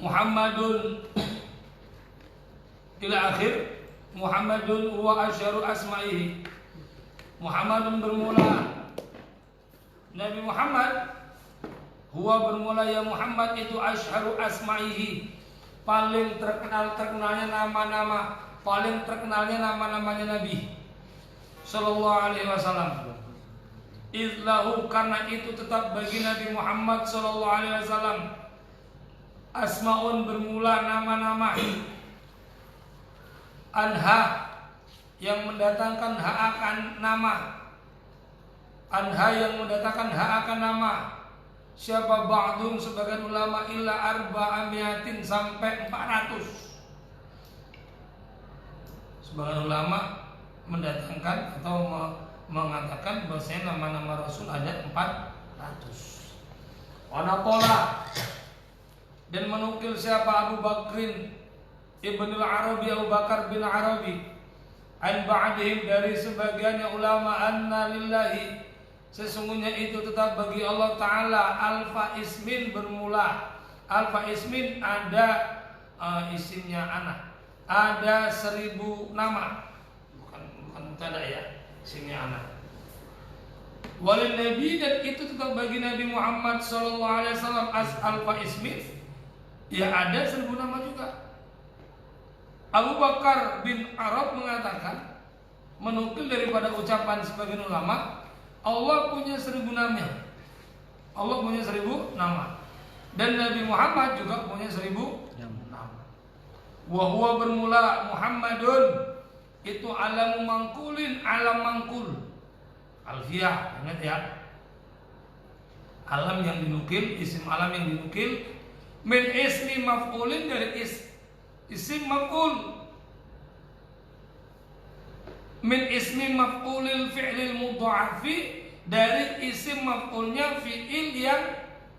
Muhammadun ila akhir. Muhammadun huwa asyaru asma'ihi. Muhammadun bermula Nabi Muhammad, huwa bermula ya Muhammad itu asyaru asma'ihi, paling terkenalnya nama-nama, paling terkenalnya nama-namanya Nabi sallallahu alaihi wasallam. Izlahu, karena itu tetap bagi Nabi Muhammad sallallahu alaihi wasallam asmaun, bermula nama-nama, anha, yang mendatangkan hak akan nama, anha, yang mendatangkan hak akan nama. Siapa ba'dum, sebagian ulama, illa arba'amiatin, sampai 400. Sebagian ulama mendatangkan atau mengatakan bahwasanya nama-nama Rasul ada 400. Wanakola, dan menukil siapa Abu Bakrin Ibnul Arabi, Abu Bakar bin Arabi, an ba'dihim, dari sebagiannya ulama, anna lillahi, sesungguhnya itu tetap bagi Allah Ta'ala alfa ismin, bermula alfa ismin, ada isimnya anak, ada 1000 nama, bukan tada ya, isimnya anak. Walil Nabi, dan itu tetap bagi Nabi Muhammad sallallahu alaihi wasallam alfa ismin, ya ada 1000 nama juga. Abu Bakar bin Arab mengatakan, menukil daripada ucapan sebagian ulama, Allah punya 1000 nama. Allah punya 1000 nama. Dan Nabi Muhammad juga punya 1000 nama. Wa huwa, bermula Muhammadun, itu alamu mangkulin, alam mangkul. Alfiyah, ingat ya. Alam yang dinukil, isim alam yang dinukil, min ismi maf'ulin, dari isim maf'ul, min ismi maf'ulil fi'lil mudha'afi, dari isim maf'ulnya fi'il yang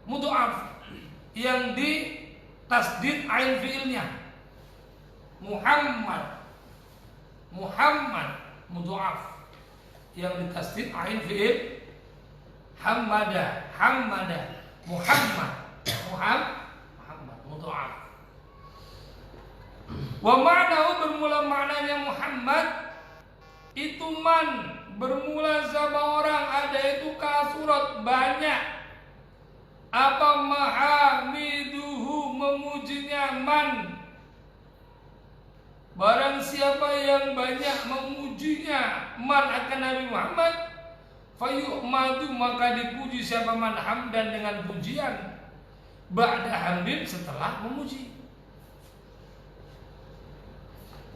mudha'af, yang di tasdid ain fi'ilnya. Muhammad, Muhammad mudha'af, yang di tasdid ain fi'il. Hamada, Hamada, Muhammad, Muhammad mudha'af. Wa ma'nahu, bermula maknanya Muhammad itu man, bermula sama orang, ada itu kasurat, banyak. Apa mahamiduhu, memujinya man. Barang siapa yang banyak memujinya man akan Nabi Muhammad, fayu'madu, maka dipuji siapa man hamdan, dengan pujian, ba'da hamdin, setelah memuji.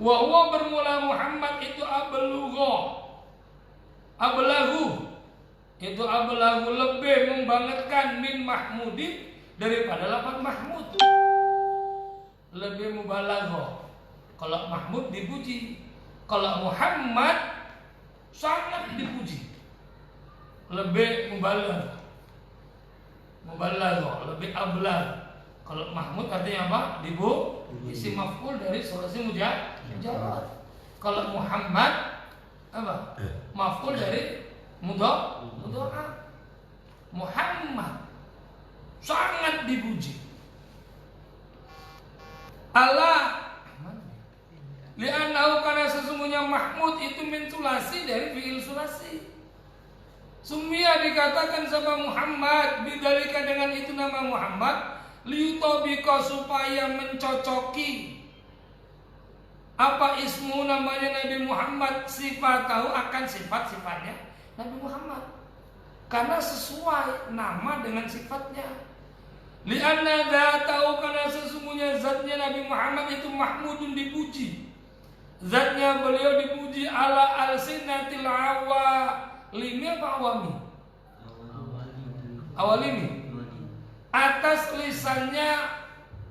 Wa huwa, bermula Muhammad itu ablahu, itu ablahu, lebih membanggakan, min mahmudin, daripada lafaz mahmud, lebih mubalaghah. Kalau mahmud dipuji, kalau Muhammad sangat dipuji, lebih mubalaghah, lebih ablag. Kalau mahmud artinya apa? Isim maf'ul dari sulasi mujarrad. Kalau Muhammad apa? Maf'ul dari mudha'af. Muhammad sangat dipuji. Allah, li'annahu, karena sesungguhnya mahmud itu min sulasi, dari fi'il sulasi. Sumia, dikatakan sama Muhammad, bidzalika, dengan itu nama Muhammad, liyutabika, supaya mencocoki apa ismu, namanya Nabi Muhammad, sifat tahu, akan sifat-sifatnya Nabi Muhammad, karena sesuai nama dengan sifatnya. Lianna dzatahu, karena sesungguhnya zatnya Nabi Muhammad itu mahmudun, dipuji. Zatnya beliau dipuji ala alsinatil awalimi, apa awami? Awalimi, atas lisannya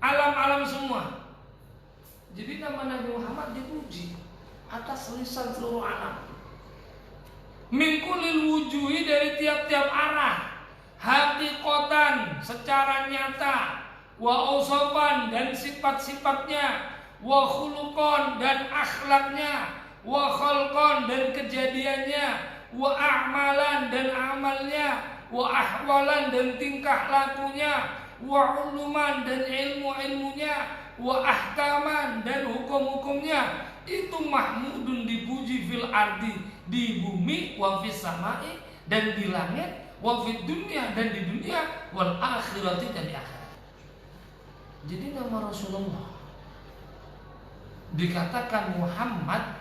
alam-alam semua. Jadi nama Nabi Muhammad dipuji atas lisan seluruh alam. Min kulil wujuhi, dari tiap-tiap arah, haqiqatan, secara nyata, wa usofan, dan sifat-sifatnya, wa khuluqan, dan akhlaknya, wa khalqan, dan kejadiannya, wa a'malan, dan amalnya, wa ahwalan, dan tingkah lakunya, wa uluman, dan ilmu-ilmunya, wa ahkaman, dan hukum-hukumnya itu mahmudun, dipuji, fil ardi, di bumi, wa fis samai, dan di langit, wa fid dunya, dan di dunia, wal akhirati, dan di akhirat. Jadi nama Rasulullah dikatakan Muhammad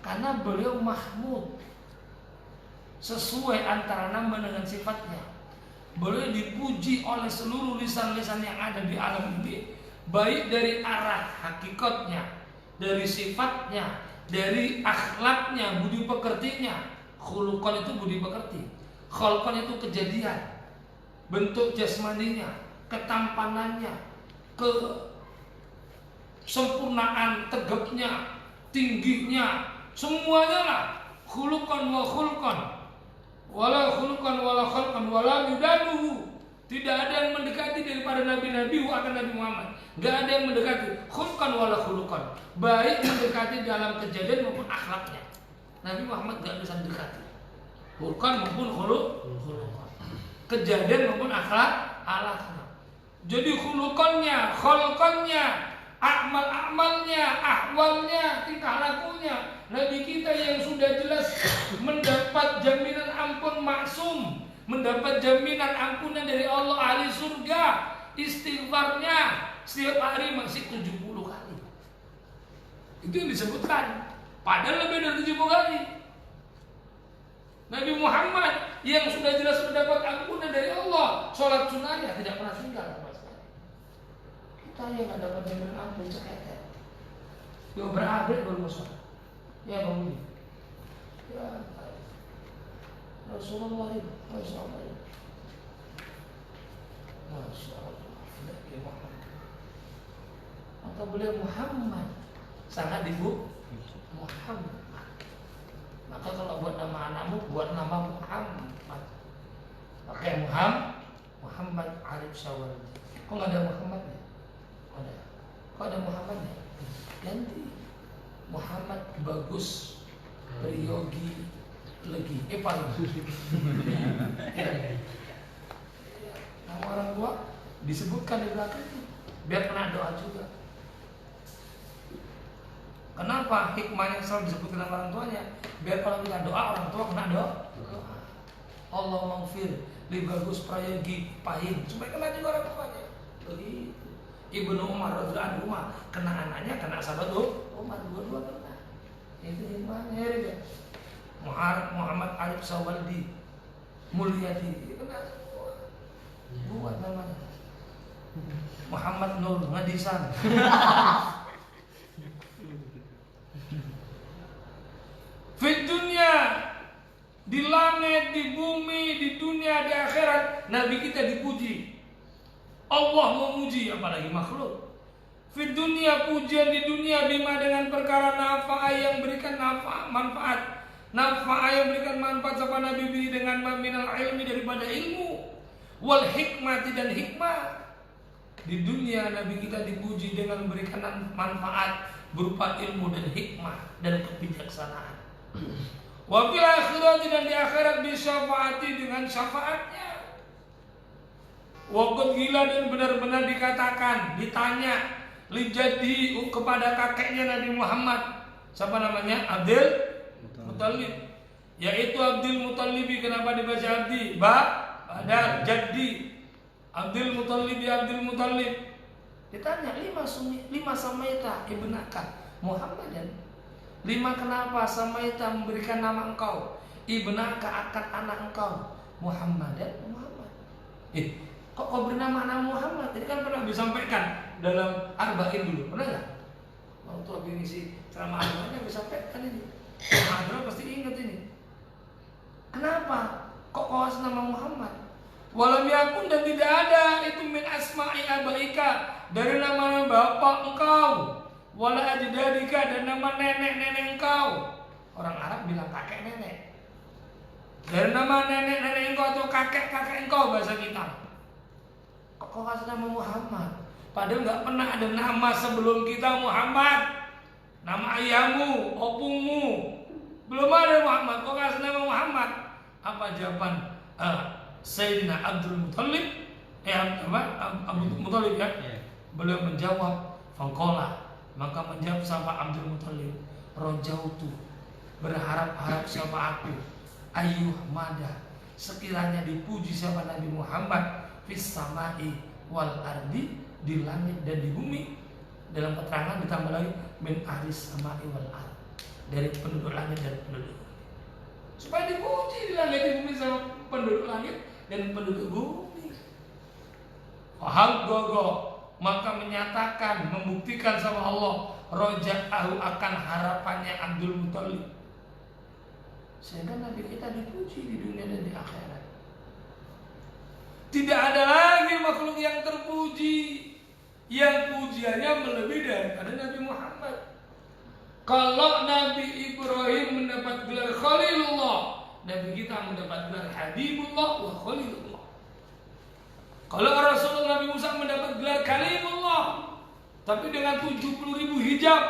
karena beliau mahmud, sesuai antara nama dengan sifatnya. Beliau dipuji oleh seluruh lisan-lisan yang ada di alam ini, baik dari arah hakikatnya, dari sifatnya, dari akhlaknya, budi pekertinya. Khuluqan itu budi pekerti, khalqan itu kejadian, bentuk jasmaninya, ketampanannya, kesempurnaan, tegapnya, tingginya, semuanya lah. Khuluqan wa khulqan, wala khuluqan wala khalqan wala yudanuhu. Tidak ada yang mendekati daripada nabi-nabi akan Nabi Muhammad. Gak ada yang mendekati khulqan wala khuluqan, baik mendekati dalam kejadian maupun akhlaknya. Nabi Muhammad gak bisa mendekati khulqan maupun khuluqan, kejadian maupun akhlaknya. Jadi khuluqannya, khalqannya, amal-amalnya, ahwalnya, tingkah lakunya, Nabi kita yang sudah jelas mendapat jaminan ampun maksum, mendapat jaminan ampunan dari Allah, ahli surga, istighfarnya setiap hari masih 70 kali. Itu yang disebutkan, padahal lebih dari 70 kali. Nabi Muhammad yang sudah jelas mendapat ampunan dari Allah, sholat sunnahnya tidak pernah tinggal. Kita yang gak dapat jaminan ampun seketek, dia berabrik baru masuk. Ya Bang, ya Rasulullah itu, Masya Allah, Masya Allah, maka beliau Muhammad, sangat ibu Muhammad. Maka kalau buat nama anakmu, buat nama Muhammad, pakai Muhammad Arif Syawal. Kok nggak ada Muhammad ya? Ada. Kok ada Muhammad ya? Ganti Muhammad Bagus Priyogi Legi paling. Nama orang tua disebutkan di belakang itu biar kena doa juga. Kenapa hikmahnya selalu disebutkan nama orang tuanya? Biar kalau kita doa, orang tua kena doa. Allah maghfir li Bagus Priyogi Pahing, supaya kena juga orang tuanya. Begitu. Ibnu Umar radhiyallahu anhu kena anaknya, kena sahabat Umar, dua-dua kena. Itu hikmahnya ya. Muhammad Arif Sawaldi Mulyadi kena semua. Buat namanya Muhammad Nur Ngadisan. Fit dunia, di langit, di bumi, di dunia, di akhirat, Nabi kita dipuji. Allah memuji, apalagi makhluk. Fit dunia, pujian di dunia, bima dengan perkara nafa'a yang berikan manfaat. Nafa'a yang berikan manfaat sama Nabi dengan minal ilmi, daripada ilmu. Wal hikmati, dan hikmah. Di dunia Nabi kita dipuji dengan memberikan manfaat berupa ilmu dan hikmah dan kebijaksanaan. Wa fil akhirati, dan di akhirat bisyafaati, dengan syafaatnya. Waktu gila, dan benar-benar dikatakan, ditanya lijadi kepada kakeknya Nabi Muhammad, siapa namanya? Abdul Muttalib, yaitu Abdul Muttalibi. Kenapa dibaca Abdi? Badal Jaddi Abdul Muttalib, ya Abdul Muttalib. Ditanya, lima samaita ibnaka Muhammadan. 5 kenapa samaita memberikan nama engkau ibnaka akan anak engkau Muhammadan, Muhammad. Kok kau beri nama Muhammad? Ini kan pernah disampaikan dalam Arba'in dulu, pernah nggak? Waktu habis ngisi ceramah Arba'in disampaikan ini. Hadra pasti ingat ini. Kenapa? Kok kau kasih nama Muhammad? Walam yakun, dan tidak ada itu min asma'i abaika, dari nama bapak engkau. Wala ajdadika, dan nama nenek-nenek engkau. Orang Arab bilang kakek nenek. Dari nama nenek-nenek engkau atau kakek-kakek engkau, bahasa kita. Kok kasih nama Muhammad? Padahal nggak pernah ada nama sebelum kita Muhammad. Nama ayahmu, opungmu, belum ada Muhammad. Kok kasih nama Muhammad? Apa jawaban Sayyidina Abdul Muttalib? Abdul Muttalib ya. Beliau menjawab, faqala, maka menjawab sahabat Abdul Muthalib, rojautu, berharap-harap siapa aku, ayyuh mada, sekiranya dipuji siapa Nabi Muhammad, fis samai wal ardi, di langit dan di bumi. Dalam keterangan ditambah lagi min ahlis samai wal ard, dari penduduk langit dan penduduk bumi. Supaya dipuji di langit di bumi sama penduduk langit dan penduduk bumi. Fahal gogo, maka menyatakan, membuktikan sama Allah, roja'ahu, akan harapannya Abdul Muthalib, sehingga Nabi kita dipuji di dunia dan di akhirat. Tidak ada lagi makhluk yang terpuji, yang pujiannya melebihi daripada Nabi Muhammad. Kalau Nabi Ibrahim mendapat gelar Khalilullah, Nabi kita mendapat gelar Habibullah wa Khalilullah. Kalau Rasulullah Nabi Musa mendapat gelar Kalimullah, tapi dengan 70.000 hijab.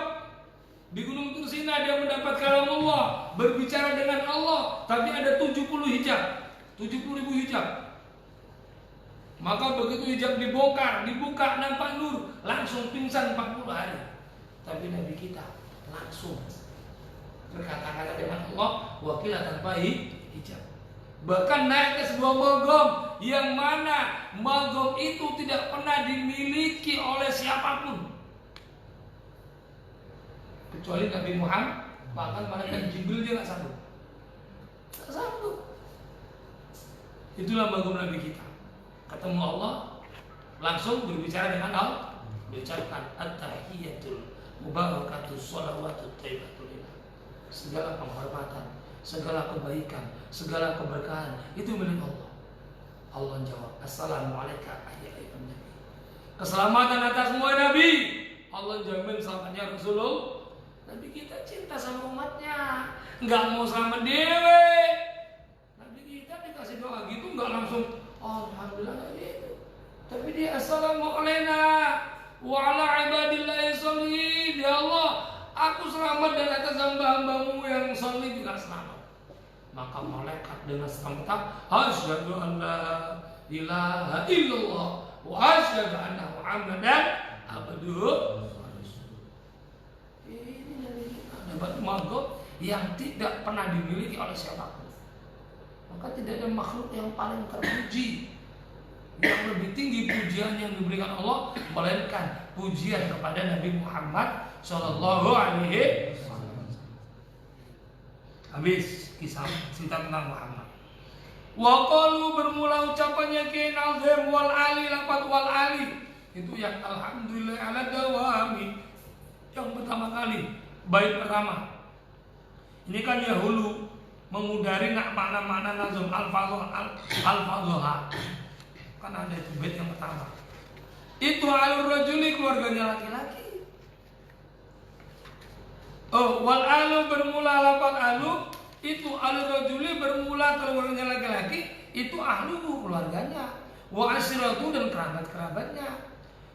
Di Gunung Tursina dia mendapat kalamullah, berbicara dengan Allah, tapi ada 70 hijab, 70.000 hijab. Maka begitu hijab dibongkar, dibuka, nampak nur, langsung pingsan 40 hari. Tapi Nabi kita langsung berkata-kata dengan Allah, wakilah tanpa hijab. Bahkan naik ke sebuah magom, yang mana magom itu tidak pernah dimiliki oleh siapapun kecuali Nabi Muhammad. Bahkan malaikat Jibril dia nggak sanggup. Nggak sanggup. Itulah magom Nabi kita. Ketemu Allah, langsung berbicara dengan Allah, mengucapkan at-tahiyyatul mubarakatus shalawatut thayyibatul lillah. Segala penghormatan, segala kebaikan, segala keberkahan itu milik Allah. Allah jawab, assalamualaikum ayyuhan nabi. Keselamatan atas semua nabi. Allah jamin selamatnya Rasulullah. Nabi kita cinta sama umatnya, nggak mau selamat dewe. Nabi kita dikasih doa gitu, nggak langsung alhamdulillah gitu. Tapi dia assalamualaikum wa ala ibadillahi sholihin. Ya Allah, aku selamat dan atas hamba-hambamu yang sholih juga selamat. Maka malaikat dengan serentak, asyhadu an la ilaha illallah wa asyhadu anna Muhammadan abduhu. Ini dari kita dapat maghrib yang tidak pernah dimiliki oleh siapapun. Maka tidak ada makhluk yang paling terpuji, yang lebih tinggi pujian yang diberikan Allah, melainkan pujian kepada Nabi Muhammad Sallallahu Alaihi Wasallam. Habis kisah cerita tentang Muhammad. Waqalu, bermula ucapannya Kiai Nazim, wal ali, lafaz wal ali itu yang alhamdulillah ala dawami, yang pertama kali, bait pertama. Ini kan yahulu mengudari makna-makna nazm al-fadhoha. Kan ada itu bait yang pertama. Itu alur rajuli, keluarganya laki-laki. Oh, wal alu, bermula lafaz alu, itu alur rajuli, bermula keluarganya laki-laki, itu ahluhu, keluarganya. Wa asyratu, dan kerabat-kerabatnya.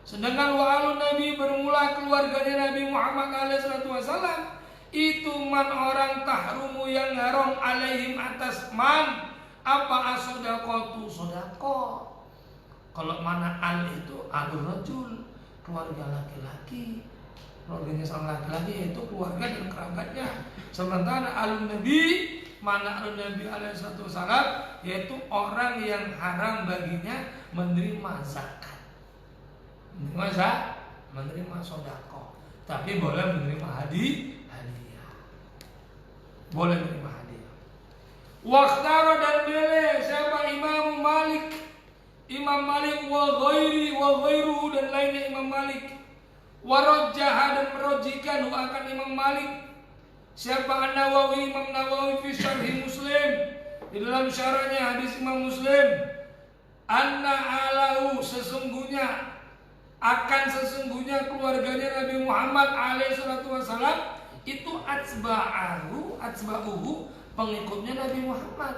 Sedangkan wa alun nabi, bermula keluarganya Nabi Muhammad SAW, itu man orang tahrumu, yang haram alaihim atas man apa asodaqatu, sodako. Kalau mana al itu alur rajul, keluarga laki-laki, keluarganya sang laki-laki, yaitu keluarga dan kerabatnya. Sementara alun nabi, mana alun nabi alaihissalam, yaitu orang yang haram baginya menerima zakat, menerima sodako, tapi boleh menerima hadiah, boleh menerima hadiah. Wakhtaro, dan pilih siapa? Imam Malik, Imam Malik wa ghairuhu, dan lainnya Imam Malik. Warajjaha, dan merojikan akan Imam Malik. Siapa? An-Nawawi, Imam Nawawi fi syarhi Muslim, di dalam syarahnya hadis Imam Muslim. Anna alahu, sesungguhnya keluarganya Nabi Muhammad alaihissalam itu atsba'uhu, pengikutnya Nabi Muhammad.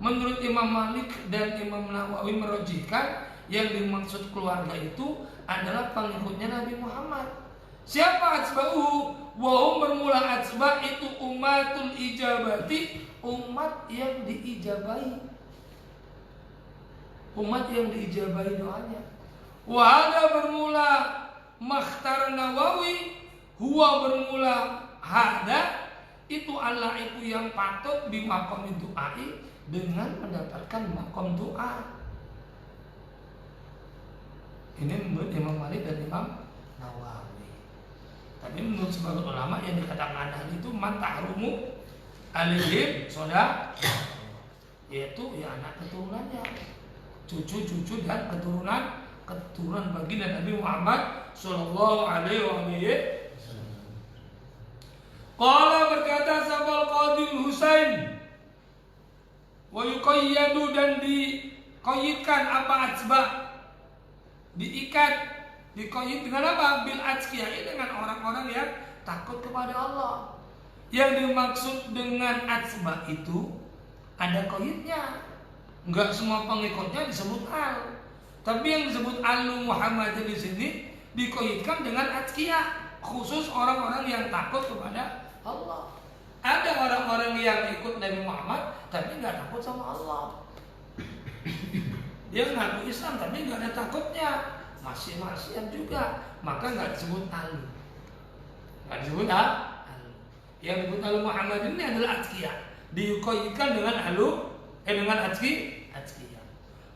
Menurut Imam Malik dan Imam Nawawi merojihkan, yang dimaksud keluarga itu adalah pengikutnya Nabi Muhammad. Siapa atsba'uhu? Wahum, bermula atsba' itu umatul ijabati, umat yang diijabahi, umat yang diijabahi doanya. Wahada bermula Makhtar Nawawi, huwa bermula hada itu Allah itu yang patut di makom doai dengan mendapatkan makom doa. Ini menurut Imam Malik dan Imam Nawawi. Tapi menurut sebagian ulama yang dikatakan itu man tahrumu alihim soda, yaitu ya anak keturunannya, cucu-cucu dan keturunan baginda Nabi Muhammad sallallahu alaihi wasallam. Qala berkata Sabal Qadil Husain, wa yuqayyadu dan diqayyidkan apa atsba, diikat, diqayyid dengan apa? Bil atqiyah, dengan orang-orang yang takut kepada Allah. Yang dimaksud dengan atsba itu ada qayyidnya. Enggak semua pengikutnya disebut al. Tapi yang disebut al Muhammad di sini diqayyidkan dengan atqiyah, khusus orang-orang yang takut kepada Allah. Ada orang-orang yang ikut Nabi Muhammad tapi nggak takut sama Allah. Dia ngaku Islam tapi nggak ada takutnya, masih-masihan juga, maka nggak disebut alu. Nggak disebut alu. Yang disebut alu Muhammad ini adalah atqiyah, diqayyidkan dengan alu, dengan atqiyah.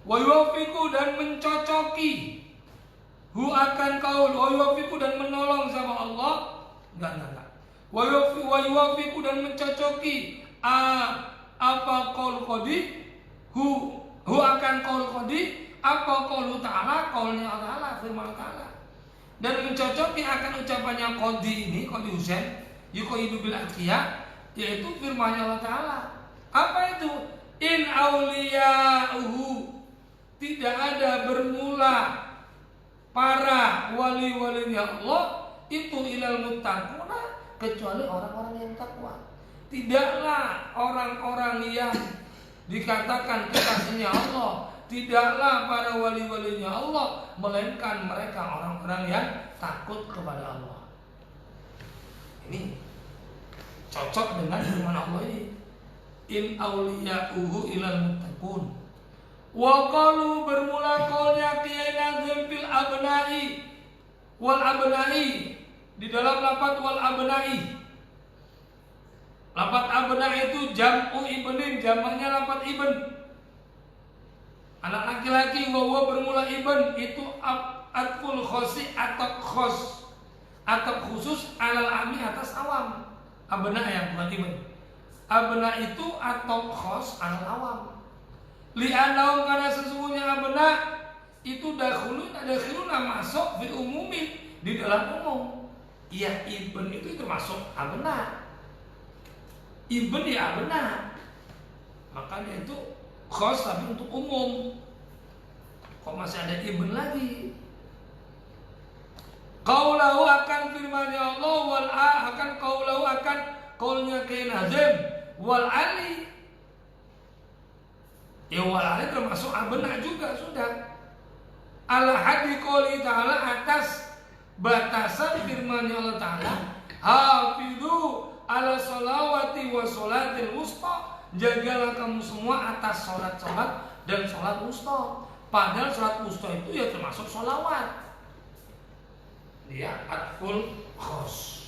Wa yuwaffiqu dan mencocoki, hu akan kaul, wa yuwaffiqu dan menolong sama Allah, enggak. Wa yuwaffiqu dan mencocoki apa qaul qadi, hu akan qaul qadi, apa qaul ta'ala, qaulnya Allah, firman Allah. Dan mencocoki akan ucapannya qadi ini, qadi Husain, yuqayyidu bil atqiyah, yaitu firman Allah Ta'ala. Apa itu? In auliya'uhu, tidak ada bermula para wali-walinya Allah itu ilal muttaquna, kecuali orang-orang yang takwa. Tidaklah orang-orang yang dikatakan kekasihnya Allah, tidaklah para wali-walinya Allah, melainkan mereka orang-orang yang takut kepada Allah. Ini cocok dengan firman Allah ini. In auliya'uhu ilal muttaqun. Wa qalu bermula qaulnya Kiai Nazim fil abna'i wal abna'i, di dalam lafaz wal abna'i. Lafaz abna' itu jam'u ibnin, jamaknya lafaz ibn. Anak laki-laki, wa bermula ibn, itu atful khosi atau khos, atau khusus alal ami atas awam. Abna' yang bukan ibn. Abna' itu atau khos alal awam. Li'anahum, karena sesungguhnya abna' itu dakhuluna masuk fi umumi, di dalam umum. Ya ibn itu termasuk abna'. Ibn ya abna'. Makanya itu khos tapi untuk umum. Kok masih ada ibn lagi? Qaulahu akan firman-Nya Allah, wal akan qaulahu akan qaulnya Kiai Nazim, wal ali. Ya wal ali termasuk abna' juga sudah. Ala hadi qouli ta'ala, atas batasan firman-Nya Allah Ta'ala, hafidhu ala sholawati wa sholatil wusta, jagalah kamu semua atas sholat-sholat dan sholat wusta. Padahal sholat wusta itu ya termasuk sholawat. Dia atful khos.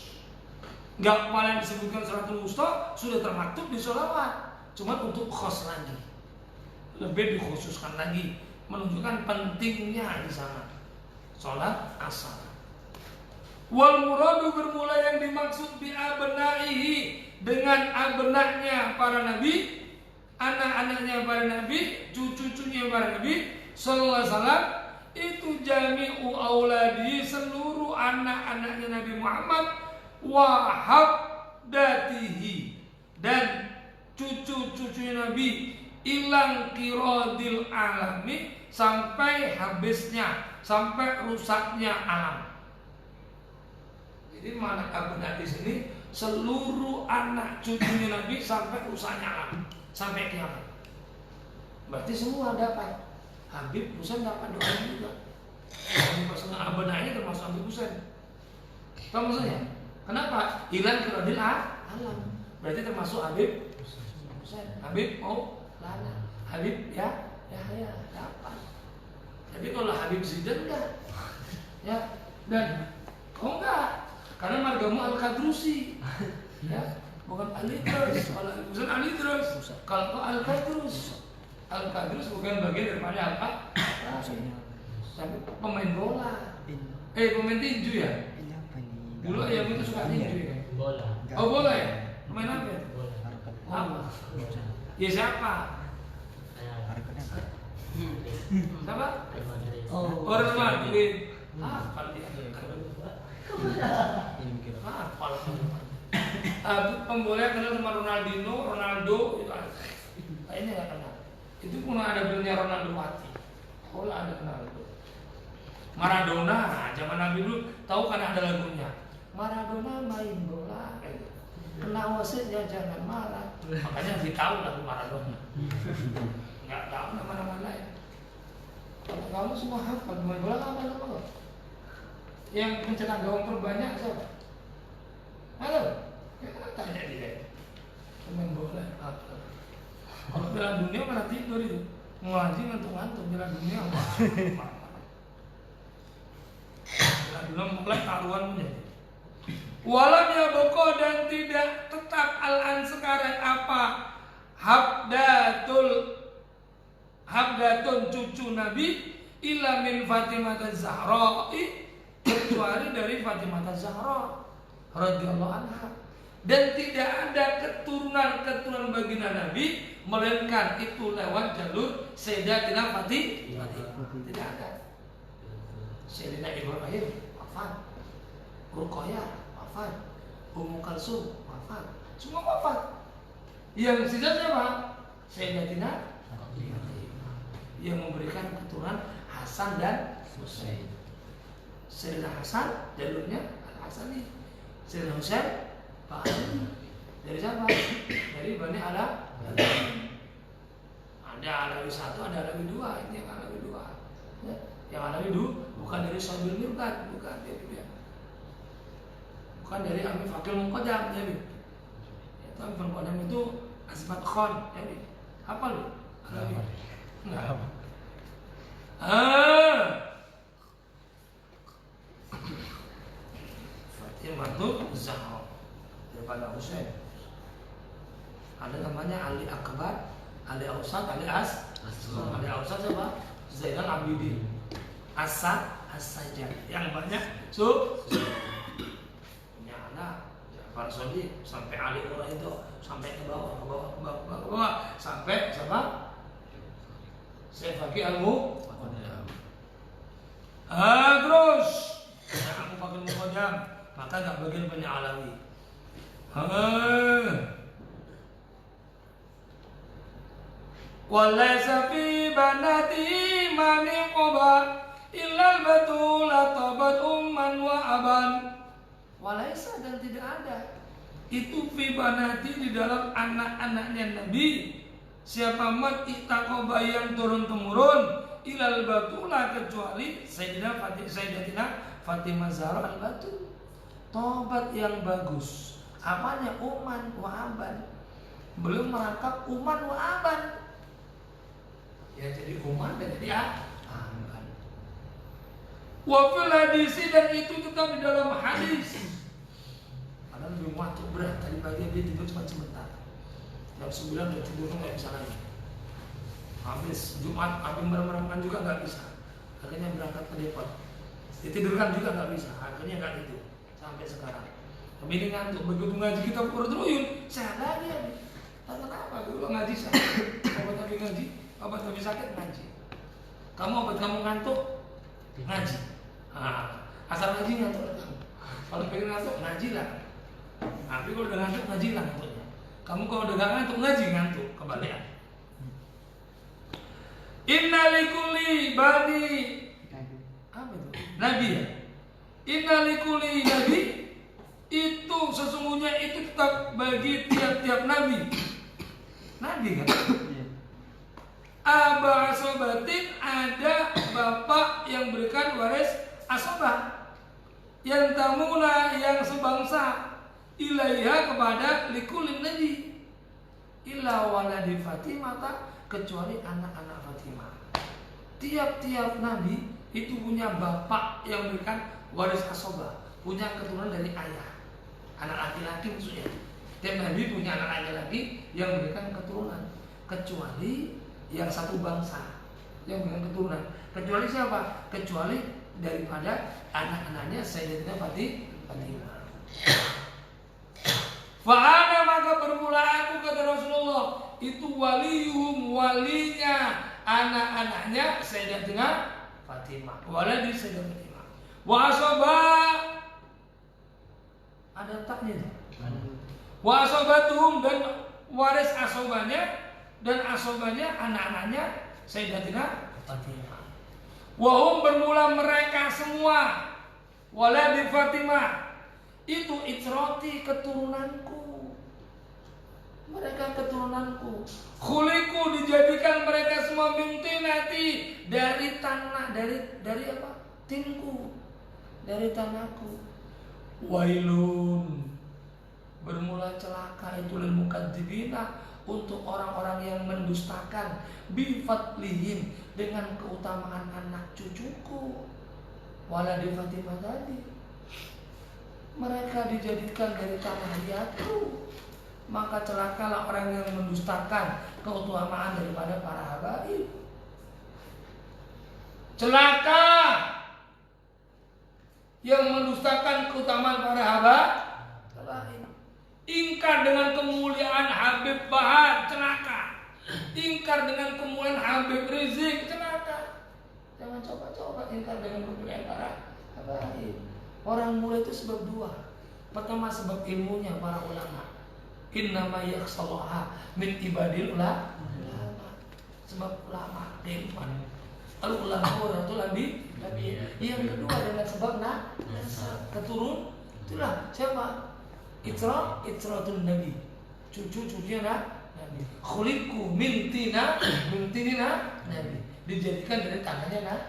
Gak paling disebutkan sholatul wusta sudah termaktub di sholawat, cuma untuk khos lagi, lebih dikhususkan lagi, menunjukkan pentingnya di sana sholat asar. Wal muradu bermula yang dimaksud bi abna'ihi, dengan abna'nya para nabi, anak-anaknya para nabi, cucu-cucunya para nabi sallallahu alaihi wasallam, itu jami'u auladi, seluruh anak-anaknya Nabi Muhammad, wa habdatihi, dan cucu-cucunya Nabi, ilang kirodil alami, sampai habisnya, sampai rusaknya alam. Jadi mana abna di sini seluruh anak cucunya Nabi sampai rusaknya alam, sampai kiamat. Berarti semua dapat. Habib Husain dapat doa juga. Yang pasangan abna ini termasuk Habib Husain. Tahu maksudnya? Kenapa? Ilan kirodil alam. Berarti termasuk Habib Husain. Habib mau lana. Habib ya dapat. Tapi kalau Habib Zidan enggak. Ya, dan kau enggak. Karena margamu Al-Qadrusi. Ya, bukan Al-Idrus. Bukan Al-Idrus. Kalau kau Al-Qadrus. Al-Qadrus bukan bagian daripada Al-Qadrus. Tapi pemain bola. Pemain tinju ya? Dulu ayam itu suka tinju ya? Bola. Oh bola ya? Pemain apa ya? Bola. Apa? Ya siapa? Siapa? Orang Madrid. Kalau dia pembola kenal sama Ronaldo itu kayaknya nggak kenal. Itu pun ada bilnya Ronaldo mati. Bola ada Ronaldo. Maradona, zaman Nabi dulu tahu kan ada lagunya. Maradona main bola, kena wasitnya jangan marah. Makanya tahu lagu Maradona. Nggak tahu nama-nama lain. Kalau kamu semua hafal main bola apa nama? Yang mencetak gawang terbanyak siapa? Halo, ya tanya dia. Main bola apa? Kalau Piala Dunia mana tidur itu? Ngaji ngantuk-ngantuk Piala Dunia apa? Piala mulai taruhan menjadi. Walam ya boko dan tidak tetap al-an sekarang apa? Habdatun cucu Nabi illa min Fatimah az-Zahra, kecuali dari Fatimah az-Zahra radhiyallahu anha. Dan tidak ada keturunan baginda Nabi melainkan itu lewat jalur Sayyidatina Fatimah. Tidak ada. Sayyidina Ibrahim wafat, Ruqayyah wafat, Ummu Kalsum wafat, semua wafat. Yang sisa siapa? Sayyidatina yang memberikan keturunan Hasan dan Husain. Sayyidina Hasan jalurnya Al-Hasani, Sayyidina Husain Pak Ali. Dari siapa? Dari Bani Ala. Ada Alawi 1, ada Alawi 2. Ini yang Alawi 2 ya. Yang Alawi 2 bukan dari Sabil Mirqat, bukan dari dia. Bukan dari Amir Fakil Muqaddam, ya. Itu Amir Muqaddam itu Asmat Khan, ya. Apa lu? Alawi. Enggak. Fatimah Zahra daripada Husain. Ada namanya Ali Akbar, Ali Ausad, Ali siapa? Zainal Abidin, As-Sajjad. Yang banyak punya anak Ja'far Shadiq sampai Ali Quraidho, sampai ke bawah, sampai siapa? Syekh Faqih Al-Muqaddam. Terus Abu Bakar Muqaddam, maka enggak bagian punya Alawi. Walaysa fi banati mani qoba illal batula tabat umman wa aban. Walaysa, dan tidak ada itu fi banati di dalam anak-anaknya Nabi. Siapa mat ittaqoba yang turun temurun ilal batula, kecuali Sayyidatina Fatimah Zahra al-Batul. Tobat yang bagus. Apanya? Uman wa aban. Belum merangkap uman wa aban. Ya jadi uman dan jadi aban. Wa fil hadisi, dan itu tetap di dalam hadis. Karena lebih waktu berat, tadi pagi dia tidur cuma sebentar. Jam 9 udah tidur nggak bisa lagi. Habis Jumat, habis merem-reman juga nggak bisa. Akhirnya berangkat ke Depok. Ditidurkan juga nggak bisa. Akhirnya nggak tidur sampai sekarang. Tapi ini ngantuk, begitu ngaji kita perut-ruyun, sehat lagi ya. Tak kenapa? Dulu ngaji sakit, obat tapi ngaji, obat tapi sakit ngaji. Kamu obat kamu ngantuk, ngaji. Asal ngaji ngantuk. Kalau pengen ngantuk ngaji lah. Tapi kalau udah ngantuk ngaji lah ngantuknya. Kamu kalau udah gak ngantuk ngaji ngantuk, kebalikan. Inna likulli bani apa itu? Nabi ya? Inna likulli nabi, itu sesungguhnya itu tetap bagi tiap-tiap nabi. Nabi kan? Aba asobatin, ada bapak yang berikan waris asobah, yang tamuna, yang sebangsa, ilaiha, kepada likulin nabi, illa waladi Fatimah, kecuali anak-anak Fatimah. tiap-tiap nabi itu punya bapak yang memberikan waris asobah, punya keturunan dari ayah, anak laki-laki maksudnya. Tiap nabi punya anak laki-laki yang memberikan keturunan, kecuali yang satu bangsa yang memberikan keturunan. Kecuali siapa? Kecuali daripada anak-anaknya Sayyidatina Fatimah. Fa'ana maka bermula aku, kata Rasulullah, itu waliyuhum, walinya anak-anaknya Sayyidatina Fatimah, waladi Sayyidatina Fatimah. Wa asoba, ada taknya. Wa asobatuhum, dan waris asobanya, dan asobanya anak-anaknya Sayyidatina Fatimah. Wahum bermula mereka semua, waladi Fatimah, itu itroti keturunanku, mereka keturunanku. Khuliku, dijadikan mereka semua mintinati, dari tanah, dari apa? Tinku, dari tanahku. Wailun, bermula celaka itu lil mukadzibina, untuk orang-orang yang mendustakan, bifadlihim, dengan keutamaan anak cucuku, waladi Fatimah tadi. Mereka dijadikan dari tanah liatku, maka celakalah orang yang mendustakan keutamaan daripada para habaib. Celaka yang mendustakan keutamaan para habaib. Ingkar dengan kemuliaan Habib Bahar, celaka. Ingkar dengan kemuliaan Habib Rizik, celaka. Jangan coba-coba ingkar dengan kemuliaan para habaib. Orang mulia itu sebab dua. Pertama sebab ilmunya para ulama. Innama yakhshallaha min ibadil ulama. Sebab ulama, ilmu. Al ulama warathul nabi. Yang kedua dengan sebab keturun. Itulah siapa? Itratul nabi, cucu-cucunya nabi. Khuliqu mintina nabi, dijadikan dari tangannya nabi.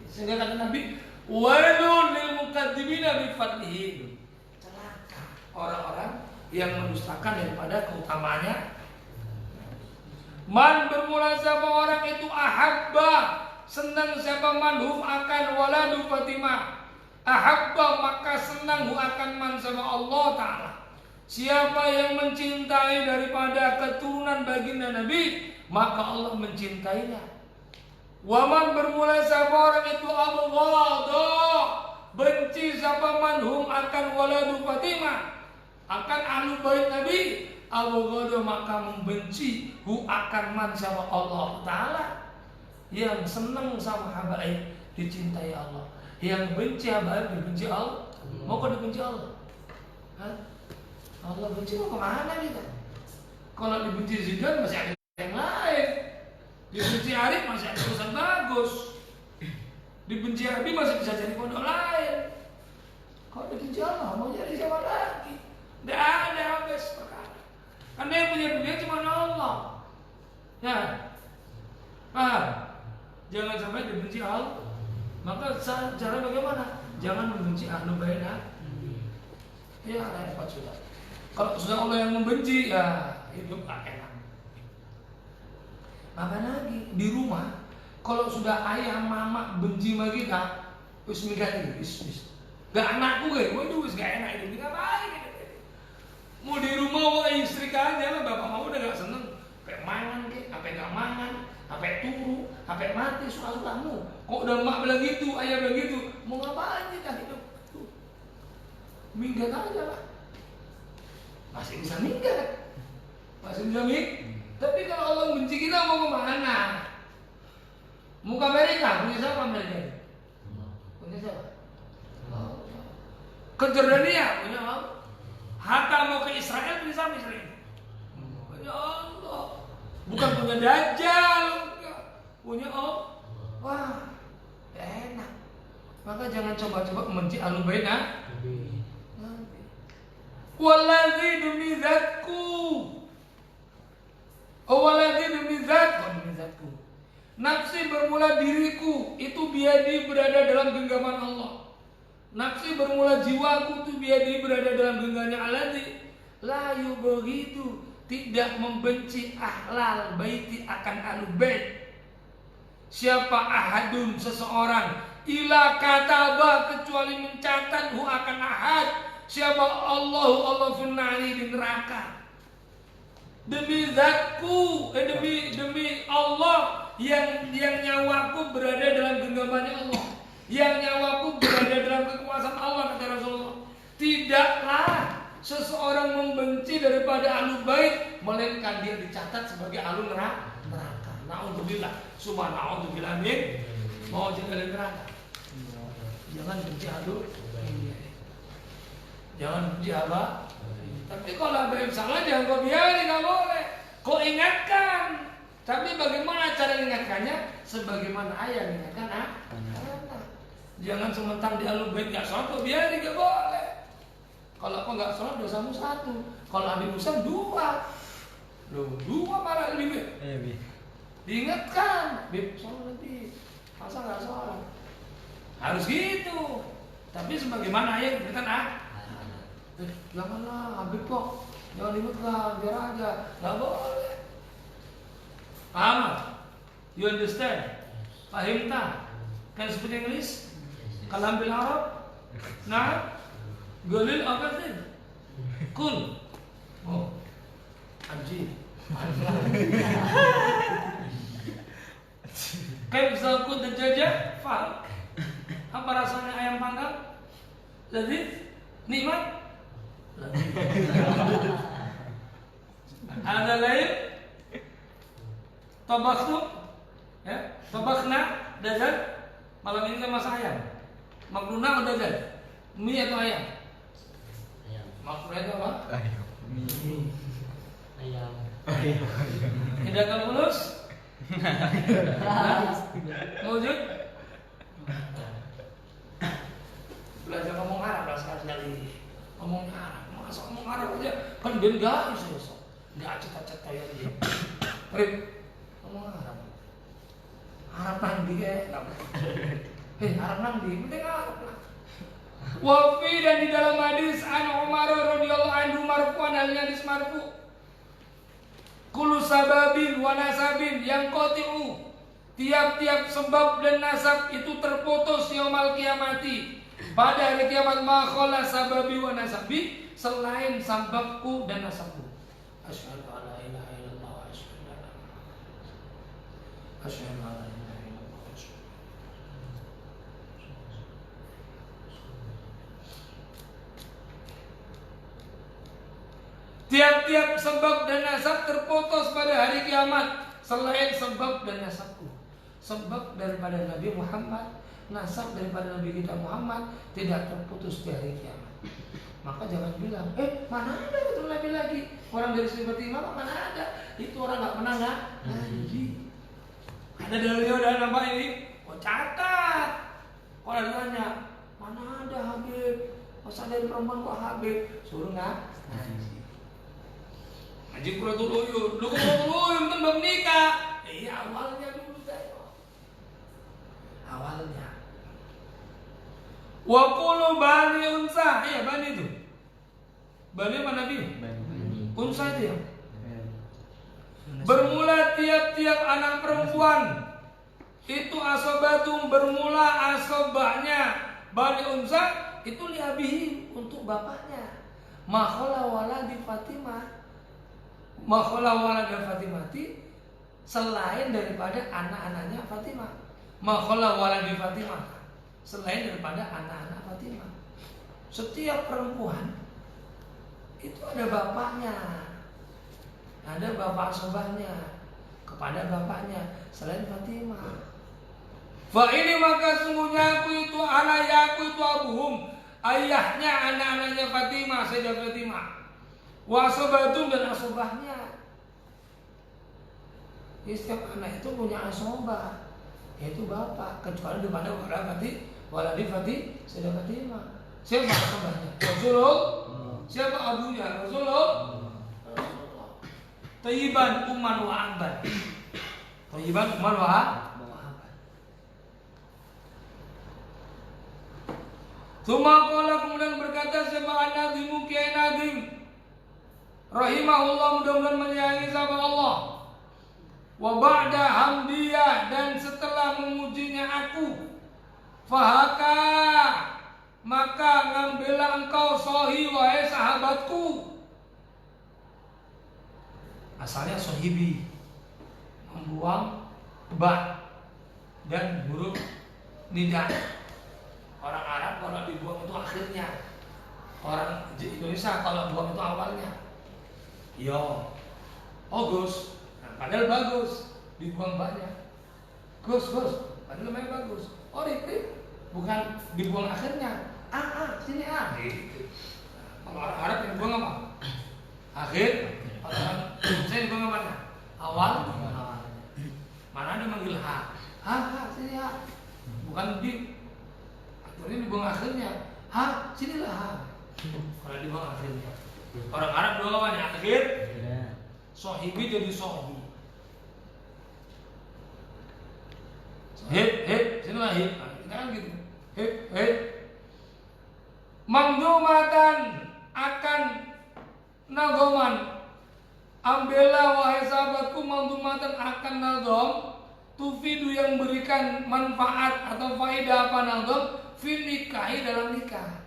Sehingga kata Nabi, wailun lil mukadzibina bi fadlihi, celaka orang-orang yang mendustakan daripada keutamaannya. Man, bermula siapa orang itu ahabba, senang siapa manhum akan waladu Fatimah. Ahabba, maka senang akan man sama Allah Ta'ala. Siapa yang mencintai daripada keturunan baginda Nabi, maka Allah mencintainya. Waman, bermula siapa orang itu abghadha, benci siapa manhum akan waladu Fatimah, akan ahlu bait Nabi, abghadha, maka membenci akan man sama Allah Ta'ala. Yang senang sama habaib dicintai Allah, yang benci habaib dibenci Allah. Mau kau dibenci Allah? Hah? Allah benci mau kemana kita? Kalau dibenci Zidane masih ada yang lain. Dibenci Arif masih ada urusan bagus. Dibenci Abi masih bisa jadi pondok lain. Kalau dibenci Allah mau jadi siapa lagi? Tidak ada habis perkara. Karena yang punya dunia cuma Allah. Ya, jangan sampai dibenci Allah. Maka cara bagaimana? Jangan membenci ahlu bait. Ya, repot sudah. Kalau sudah Allah yang membenci, ya hidup gak enak. Apa lagi di rumah? Kalau sudah ayah mama benci sama kita, wis minggat wis. Gak anakku waduh wis gak enak hidup. Ngapain? Mau di rumah mau istri kalian, bapak mau udah gak seneng. Sampai mangan sampai gak mangan, sampai turu, sampai mati soal kamu. Kok udah mak bilang gitu, ayah bilang gitu, mau ngapain kita hidup? Minggat aja lah. Masih bisa minggat. Tapi kalau Allah benci kita mau kemana? Mau ke Amerika? Punya siapa Amerika? Punya siapa? Ke Jordania? Punya Allah. Hatta mau ke Israel? Punya siapa Israel? Punya Allah. Bukan punya Dajjal. Punya Allah. Wah, enak. Maka jangan coba-coba membenci ahlu bait. Waladzi demi zatku, waladzi demi zatku, nafsi bermula diriku itu biadi berada dalam genggaman Allah. Nafsi bermula jiwaku itu biadi berada dalam genggamannya Alladzi la yubghidu, tidak membenci ahlal baiti akan ahlu bait. siapa ahadun seseorang ila kataba kecuali mencatat hu akan ahad siapa Allah finnari di neraka. Demi zatku, demi Allah yang nyawaku berada dalam genggamannya Allah, yang nyawaku berada dalam kekuasaan Allah, kata Rasulullah. Tidaklah seseorang membenci daripada ahlul bait melainkan dia dicatat sebagai ahlul neraka. Na'udzubillah, summa na'udzubillah min mau jadi neraka. Jangan benci ahlul, jangan benci apa. Tapi kalau ada yang salah jangan kau biarin, nggak boleh. Kau ingatkan. Tapi bagaimana cara mengingatkannya? Sebagaimana ayah mengingatkan anak. Jangan sementara di ahlul bait nggak sholat kau biarin, nggak boleh. Kalau kau nggak sholat dosamu 1. Kalau Habib Hussein 2. Loh, 2 malah lebih. Diingatkan, Bib sholat lebih. Masa nggak sholat? Harus gitu. Tapi sebagaimana ayah mengingatkan janganlah Habib kok, jangan ributlah, biar aja, nggak boleh. Paham? You understand? Fahim tak? Can you speak English? Kalam bil Arab? Nah, Galil apa sih? Cool. Oh, Haji. Kayak bisa kut dan jajah, faham? Apa rasanya ayam panggang? Jadi nikmat. Ada lain tabaktu ya, tabakna dajjal. Malam ini kita masak ayam. Makruna atau dajjal? Mie atau ayam? Ayam. Makruna itu apa? Ayam. Mie. Ayam. Tidak akan lulus? Mewujud? Belajar ngomong Arab lah sekali. Ngomong Arab, masa ngomong Arab aja kan dia enggak bisa, enggak cetak-cetak kayak dia. Rip, ngomong Arab. Arab nang dia, Arab nang dia, penting Arab lah. Wafi dan di dalam hadis an Umar radhiyallahu anhu marfu'an hadis marfu. Kullu sababin wa nasabin yang qati'u. Tiap-tiap sebab dan nasab itu terputus yaumul kiamati. Pada hari kiamat makhola sababi wa nasabi selain sababku dan nasabku. Asyhadu an la ilaha illallah wa asyhadu anna asyhadu an la ilaha illallah. Tiap-tiap sebab dan nasab terputus pada hari kiamat selain sebab dan nasabku. Sebab daripada Nabi Muhammad, nasab daripada Nabi kita Muhammad tidak terputus di hari kiamat. Maka jangan bilang, mana ada betul Nabi lagi. Orang dari seperti Imam mana ada. Itu orang nggak pernah ngaji. Ada dalilnya udah nampak ini. Kau catat. Kalau ditanya, mana ada Habib? Masa dari perempuan kok Habib? Suruh ngaji. Ngaji Quratul Uyun. Lu Quratul Uyun kan belum nikah. Iya awalnya dulu saya. Awalnya. Wa qulu bani unsa, iya bani itu. Bani mana Nabi? Bani. Unsa itu ya. Bermula tiap-tiap anak perempuan itu asobatum bermula asobahnya. Bani unsa itu liabihi untuk bapaknya. Makhola waladi Fatimah. Makhola waladi Fatimati selain daripada anak-anaknya Fatimah. Makhola waladi Fatimah. Selain daripada anak-anak Fatimah. Setiap perempuan itu ada bapaknya, ada bapak asobahnya kepada bapaknya selain Fatimah. Fa ini maka sungguhnya aku itu ayahku itu abuhum, ayahnya anak-anaknya Fatimah, Sayyidah Fatimah. Wa asobatum dan asobahnya. Setiap anak itu punya asobah, yaitu bapak, kecuali daripada waladi Sayyidah Fatimah. Siapa asobahnya? Rasulullah. Siapa abunya? Rasulullah. Thayyiban umman wa aban. Thayyiban umman wa aban. Tsumma qala kemudian berkata siapa an-nadzimu Kiai Nadzim rahimahullah mudah-mudahan menyayangi sama Allah. wa ba'da hamdiyah, dan setelah memujinya aku, fahaka, maka ngambillah engkau sohi wahai sahabatku. Asalnya sohibi, membuang ba dan huruf nida. Orang Arab kalau dibuang itu akhirnya, orang Indonesia kalau buang itu awalnya. Yo, Gus, nah, padahal bagus, dibuang banyak. Gus, padahal namanya bagus. Oh, Rip, bukan dibuang akhirnya. Sini gitu. Kalau orang Arab yang buang apa? Akhir. Orang saya dibuang mana? Awal. Mana ada manggil sini bukan di. Akhirnya dibuang akhirnya. Sinilah. Kalau dibuang akhirnya. Orang Arab dua lawannya akhir. Sohibi jadi sohi. Sinilah kita kan gitu. Mangdumatan akan nagoman. Ambillah wahai sahabatku mangdumatan akan nagom. Tufidu yang berikan manfaat atau faedah apa nagom. Fil nikahi dalam nikah.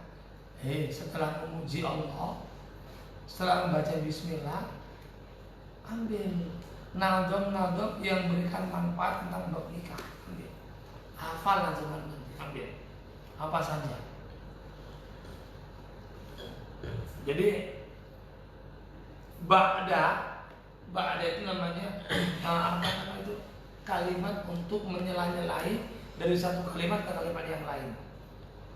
Setelah memuji Allah, setelah membaca bismillah, ambil nagom yang berikan manfaat tentang bab nikah. Ambil. Hafal langsung ambil. Apa saja. Jadi ba'da itu namanya kalimat untuk menyela-nyelai dari satu kalimat ke kalimat yang lain.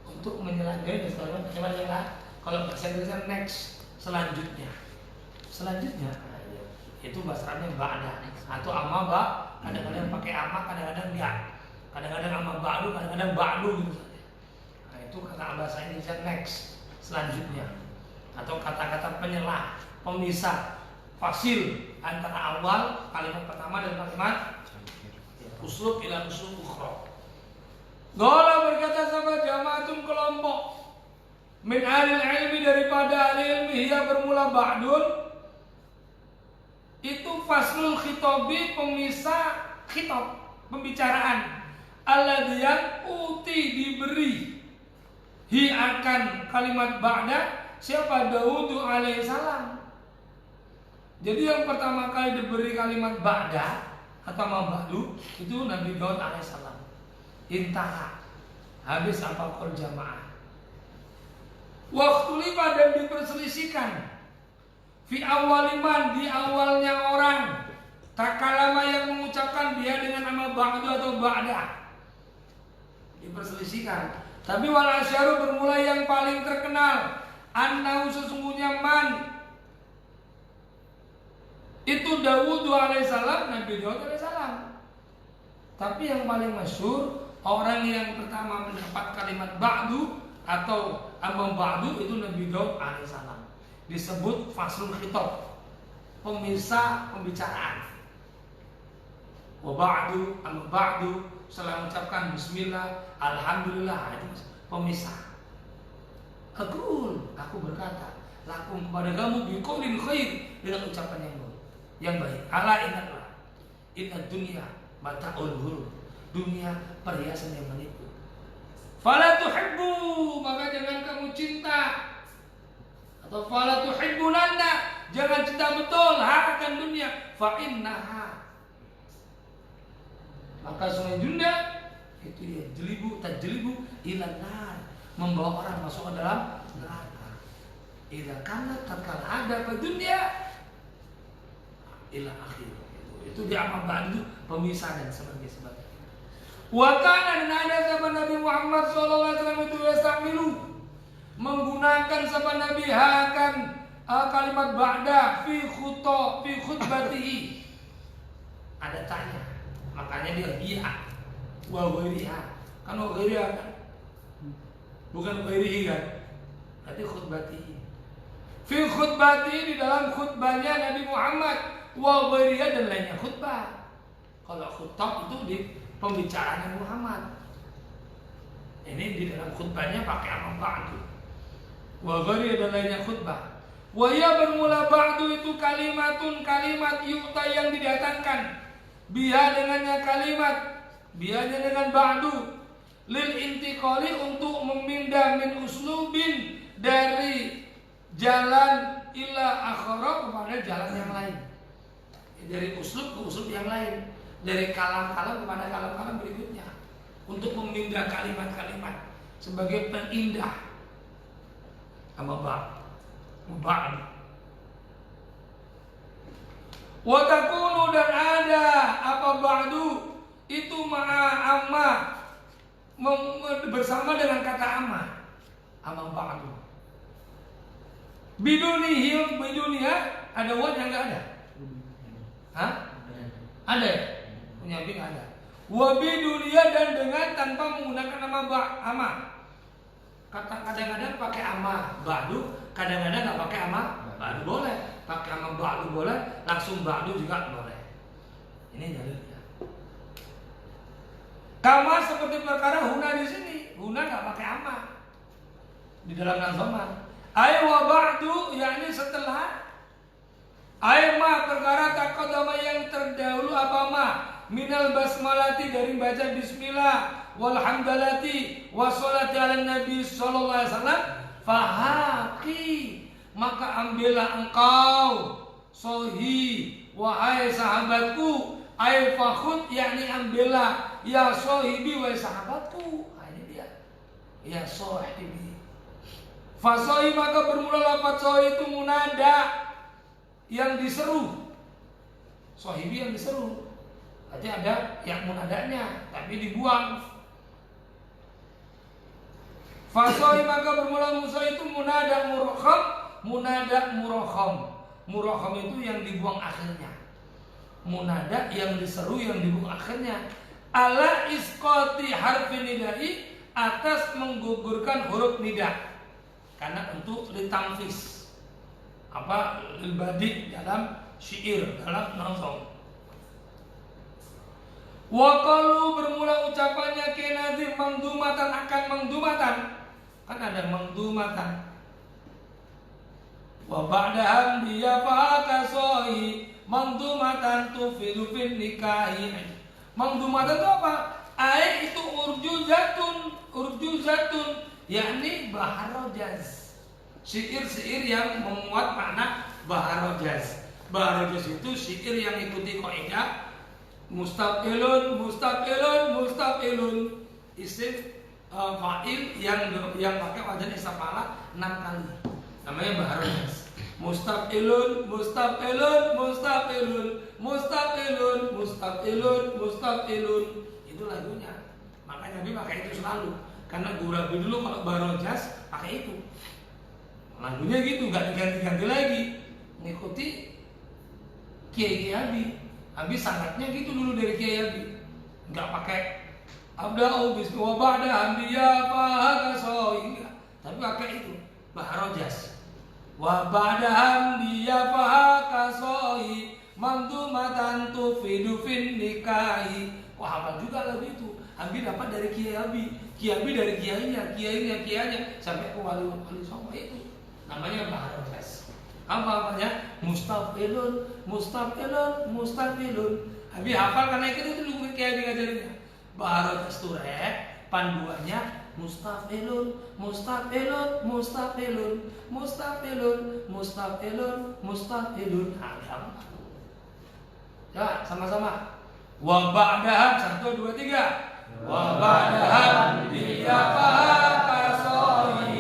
Untuk menyela-nyelai dari satu kalimat yang lain. Kalau bahasa Inggrisnya next, selanjutnya itu bahasa Arabnya ba'da atau amma ba, kadang-kadang pakai amma, kadang-kadang enggak. Kadang-kadang amma ba'du, kadang-kadang ba'du gitu saja. Nah, itu kata bahasa Indonesia next, selanjutnya. Atau kata-kata penyela, pemisah, fasil antara awal kalimat pertama dan kalimat uslub ila uslub ukhra. Qala berkata sahabat jama'atun kelompok min ahlil ilmi daripada ahli ilmi ia bermula ba'dun itu faslul khitobi pemisah khitab pembicaraan alladzi yang uti diberi hi akan kalimat ba'da siapa Daud alaihissalam. Jadi yang pertama kali diberi kalimat ba'da atau mabadu itu Nabi Daud alaihissalam. Intaha, habis apa kol jamaah. Waktu lima dan diperselisihkan. Fi awaliman di awalnya orang. Takalama yang mengucapkan dia dengan nama ba'du atau ba'da. Diperselisihkan. Tapi wal asyaru bermula yang paling terkenal. Annahu sesungguhnya man itu Dawud alaihissalam, Nabi Daud alaihissalam. Tapi yang paling masyhur orang yang pertama mendapat kalimat ba'du atau amma ba'du itu Nabi Daud alaihissalam. Disebut faslul khitab, pemisah pembicaraan. Wa ba'du amma ba'du setelah mengucapkan bismillah, alhamdulillah itu pemisah. Aku berkata, lakum kepada kamu biqaulin khair dengan ucapan yang baik. Ala ingatlah, inna dunya mata'ul ghurur. Dunia perhiasan yang menipu. Fala tuhibbu, maka jangan kamu cinta. Atau fala tuhibbunanna, jangan cinta betul akan dunia. Fa innaha, maka sungai dunia itu ya tajlibu ila nar, membawa orang masuk ke dalam neraka. Ila kana tatkala ada pada dunia ila akhir. Itu diamal ba'du pemisah dan sebagainya. Wa kana dan ada sahabat Nabi Muhammad sallallahu alaihi wasallam itu yastamilu menggunakan sahabat Nabi akan kalimat ba'da fi khutbatihi. Ada tanya, makanya dia biha wa ghairiha. Kan wa ghairiha kan? Bukan ghairihi kan? Berarti khutbatihi. Fi khutbatihi di dalam khutbahnya Nabi Muhammad wa ghairiha dan lainnya khutbah. Kalau khutbah itu di pembicaraan Muhammad. Ini di dalam khutbahnya pakai amma ba'du. Wa ghairiha dan lainnya khutbah. Wa ya bermula ba'du itu kalimat yu'ta yang didatangkan biha dengannya kalimat, bihanya dengan ba'du, lil intiqali untuk memindah min uslubin dari jalan ila akhara kepada jalan yang lain. Dari uslub ke uslub yang lain, dari kalam-kalam kepada kalam-kalam berikutnya, untuk memindah kalimat-kalimat sebagai penindah. Amma ba'du. Wa takunu dan ada apa ba'du itu ma'a amma bersama dengan kata amma. Amma ba'du. Biduniha ada wa yang enggak ada? Hah? Ada ya? Punya bing ada. Wa bidunia dan dengan tanpa menggunakan nama amma. Kadang-kadang pakai amma ba'du, kadang-kadang enggak pakai amma ba'du boleh. Pakai amma ba'du boleh, langsung ba'du juga boleh. Ini dalilnya. Kama seperti perkara huna di sini. Huna enggak pakai amma di dalam nazoman. Ay wa ba'du yakni setelah ay ma perkara taqaddama yang terdahulu apa ma minal basmalati dari baca bismillah walhamdalati wassalati ala nabi sallallahu alaihi wasallam fahaqi maka ambillah engkau sohi wahai sahabatku ay fakhud yakni ambillah ya sohibi wahai sahabatku. Nah, ini dia ya sohibi. Fasohi maka bermula lafaz sohi itu munada yang diseru. Sohibi yang diseru. Berarti ada yang munadanya tapi dibuang. Fasohi maka bermula musa itu munada murakham. Munada murakham. Murakham itu yang dibuang akhirnya. Munada yang diseru yang dibuang akhirnya. Ala isqati harfi nidai atas menggugurkan huruf nida. Karena untuk litamfis apa libadi dalam syair dalam nazam. Wa qalu bermula ucapannya kenazim mangdumatan akan mangdumatan. Kan ada mangdumatan. Wa ba'da hamdiya fa'akasoi mangdumatan tufidu fin nikahi. Mangdumatan itu apa? Ai itu urjuzatun yakni baharojaz. Syair-syair yang memuat makna baharojaz. Baharojaz itu syair yang ikuti kaidah mustaqilun isim fa'il yang pakai wazan istif'ala 6 kali. Namanya baharojaz. Mustaqilun itu lagunya. Makanya Nabi pakai itu selalu. Karena Gurabi dulu kalau baharojaz pakai itu. Lagunya gitu, gak diganti-ganti lagi. Ngikuti Kiai Abi. Abi sangatnya gitu dulu dari Kiai Abi. Gak pakai abda'u bismi wa ba'da hamdiya fahakasoi, enggak. Tapi pakai itu baharojaz. Wa ba'da hamdiya fahakasoi mangdumatan tufidu fin nikahi. Wah, hafal juga lagu itu. Abi dapat dari Kiai Abi. Kiai Abi dari kiainya sampai ke wali songo itu. Namanya baharojaz. Apa-apanya? Mustafilun. Abi hafal karena itu dulu Kiai Abi ngajarinnya. Baharojaz itu panduannya mustafilun. Coba sama-sama. Wa ba'daha 1 2 3. Wa ba'daha dia fahakasoi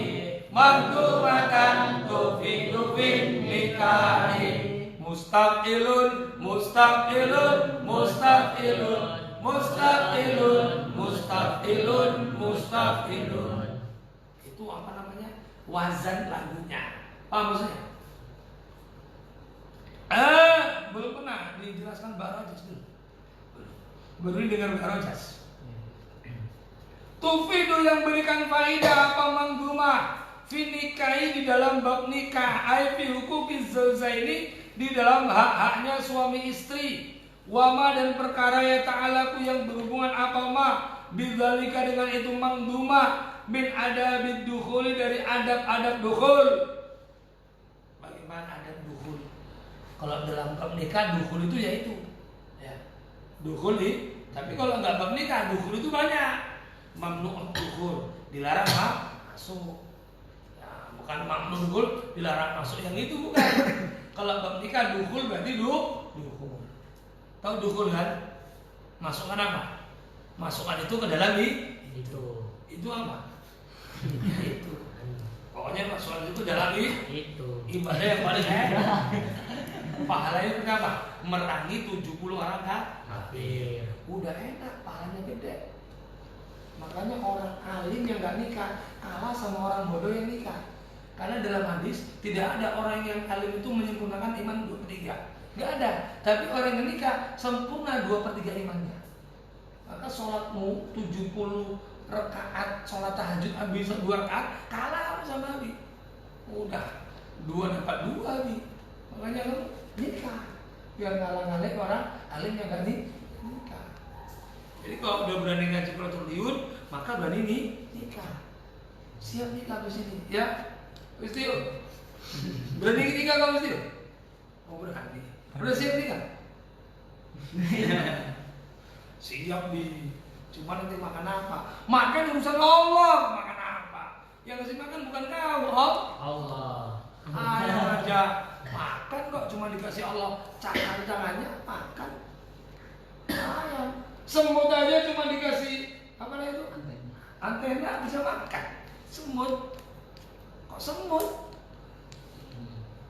mangdumatan tufidu fin nikahi. Mustaqilun itu apa namanya? Wazan lagunya. Paham maksudnya? Belum pernah dijelaskan baharojaz dulu. Baru dengar baharojaz. Tufidu yang berikan faidah apa mangdumah finikahi di dalam bab nikah, ai fi huquqiz zaujaini di dalam hak-haknya suami istri, wama dan perkara ya ta'alaku yang berhubungan apa ma bidzalika dengan itu mangdumah min adabid dukhuli dari adab-adab dukhul. Bagaimana adab dukhul? Kalau dalam bab nikah dukhul itu yaitu ya. dukhul nih. Tapi kalau nggak bab nikah, dukhul itu banyak. Mamnu dukhul, dilarang masuk. Ya, bukan mamnu dukhul, dilarang masuk yang itu bukan. Kalau bab nikah dukhul berarti dukhul. Tahu dukhul kan? Masukkan apa? Masukkan itu ke dalam itu apa? Ya, itu. Pokoknya masukkan itu ke dalam itu. Ibadah yang paling enak. Pahalanya berapa? Merangi 70 orang kafir. Udah enak, pahalanya gede. Makanya orang alim yang gak nikah kalah sama orang bodoh yang nikah. Karena dalam hadis tidak ada orang yang alim itu menyempurnakan iman 2/3. Gak ada. Tapi orang yang nikah sempurna 2/3 imannya. Maka sholatmu 70 rakaat sholat tahajud habis 2 rakaat kalah sama Nabi. Udah 2 dapat 2 Nabi. Makanya kamu nikah biar ngalah-ngalahin orang alim yang gak nikah. Jadi kalau udah berani ngaji Quratul Liun, maka berani nikah. Siap nikah di sini, ya? Mesti yuk. Berani nikah kamu mesti yuk. Oh berani. Udah siap nikah? Siap di. Cuma nanti makan apa? Makan urusan Allah. Makan apa? Yang ngasih makan bukan kau, Allah. Ayam aja makan kok, cuma dikasih Allah cakar tangannya makan. Ayam. Semut aja cuma dikasih apa itu? Antena bisa makan. Semut. Kok semut?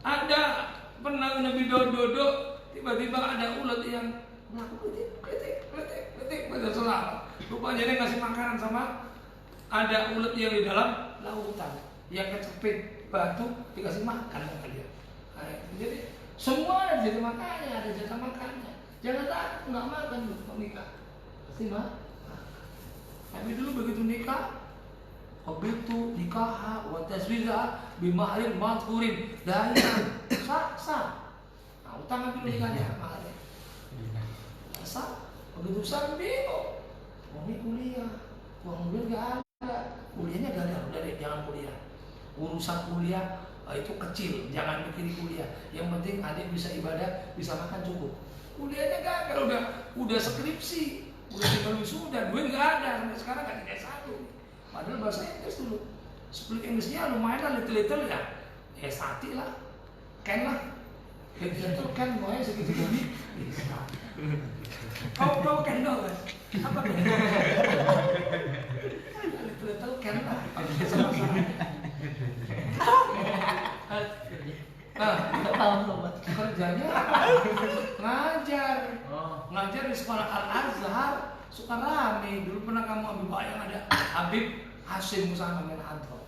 Ada pernah Nabi Dodo tiba-tiba ada ulat yang melakukan kletik pada sholat. Rupanya dia ngasih makanan sama ada ulat yang di dalam lautan yang kecepit batu dikasih makan sama dia. Nah, jadi semua ada jatah makannya, ada jatah makannya. Jangan takut nggak makan dulu nikah. Pasti Tapi dulu begitu nikah, Qabiltu nikaha wa taswiza bimahrin madhkurin dahyan sah. Nah, utang dulu nikahnya mahalnya. Sah. Begitu sah bingung. Ini kuliah, uang duit gak ada. Kuliahnya gak ada, udah deh jangan kuliah. Urusan kuliah itu kecil, jangan mikirin kuliah. Yang penting adik bisa ibadah, bisa makan cukup. Kuliahnya gagal, udah skripsi, udah tinggal wisuda, duit gak ada sampai sekarang gak di S1. Padahal bahasa Inggris dulu, split Inggrisnya lumayan lah, little ya. S1 lah, Ken lah. Little Ken semuanya segitu-gini. Kau Ken dong kan? Apa Ken? Little Ken lah. Nah, kerjanya ngajar di sekolah Al-Azhar Sukarame. Dulu pernah kamu ambil bayang ada Habib Hasim Musama bin Adro.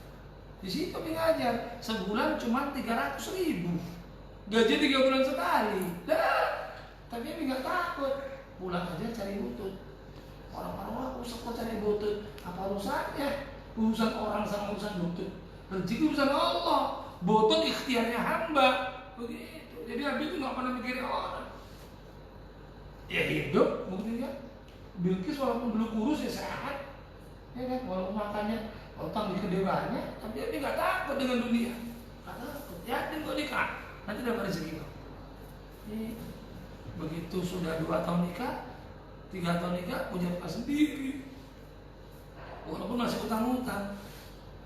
Di situ ngajar sebulan cuma 300.000. Gaji 3 bulan sekali. Tapi dia nggak takut. Pulang aja cari butut. Orang-orang aku suka cari butut. Apa urusannya? Urusan orang sama urusan butut. Rezeki urusan Allah. Butut ikhtiarnya hamba. Begitu. Jadi Habib itu nggak pernah mikirin orang. Ya hidup buktinya. Bilqis walaupun belum kurus ya sehat. Ya kan? Walaupun makannya utang di kedewaannya, tapi dia nggak takut dengan dunia. Nggak takut. Yakin kok nikah. Nanti dapat rezeki kok. Begitu sudah 2 tahun nikah, 3 tahun nikah, punya rumah sendiri. Walaupun masih utang-utang.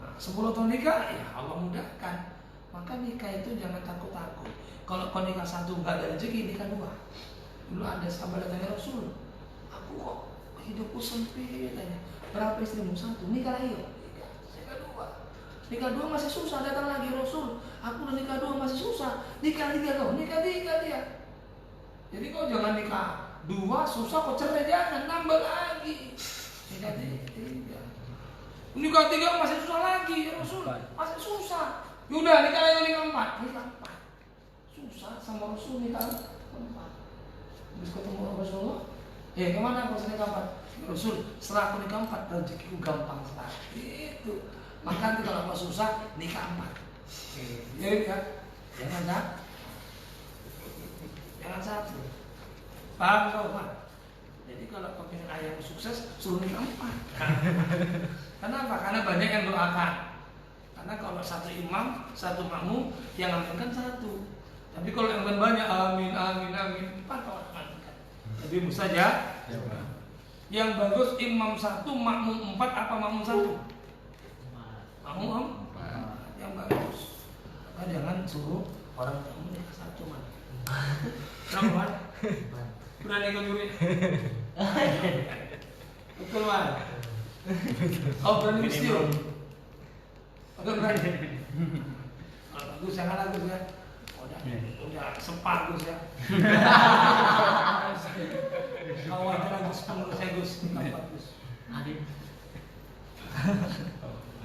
Nah, 10 tahun nikah, ya Allah mudahkan. Maka nikah itu jangan takut-takut. Kalau kau nikah 1 nggak ada rezeki, nikah 2. Dulu ada sahabat datangnya Rasul. Aku kok hidupku sempit aja. Berapa istrimu? 1. Nikah lagi yuk. Nikah 2. Nikah 2 masih susah, datang lagi Rasul. Aku udah nikah 2 masih susah. Nikah 3 kau, nikah 3 dia. Jadi kau jangan nikah 2 susah, kau cerai jangan, nambah lagi. Nikah 3. Nikah 3 masih susah lagi ya Rasul. Masih susah. Yaudah nikah lagi, nikah 4. Nikah 4. Susah sama Rasul nikah 4. Habis ketemu Rasulullah, kemana kau nikah 4? Rasul, setelah aku nikah 4, rezekiku gampang sekali. Itu. Maka nanti kalau kau susah, nikah 4. Jadi kan, jangan 1. Paham kau Pak? Jadi kalau kau pengen ayam sukses, suruh nikah 4. Kenapa? Karena banyak yang doakan. Karena kalau 1 imam, 1 makmum, yang aminkan 1. Tapi kalau yang banyak, amin, 4 orang aminkan. lebih mustajab. Yang bagus imam 1, makmum 4 apa makmum 1? Makmum 4 yang bagus. Maka jangan suruh orang tamu nikah 1 man. Kenapa man? Berani kau nyuri? Betul man. Kau berani mistio? Agak berani. Kalau bagus jangan bagus ya. Udah sepagus ya. Kawan Gus menurut saya Gus bagus. Adit.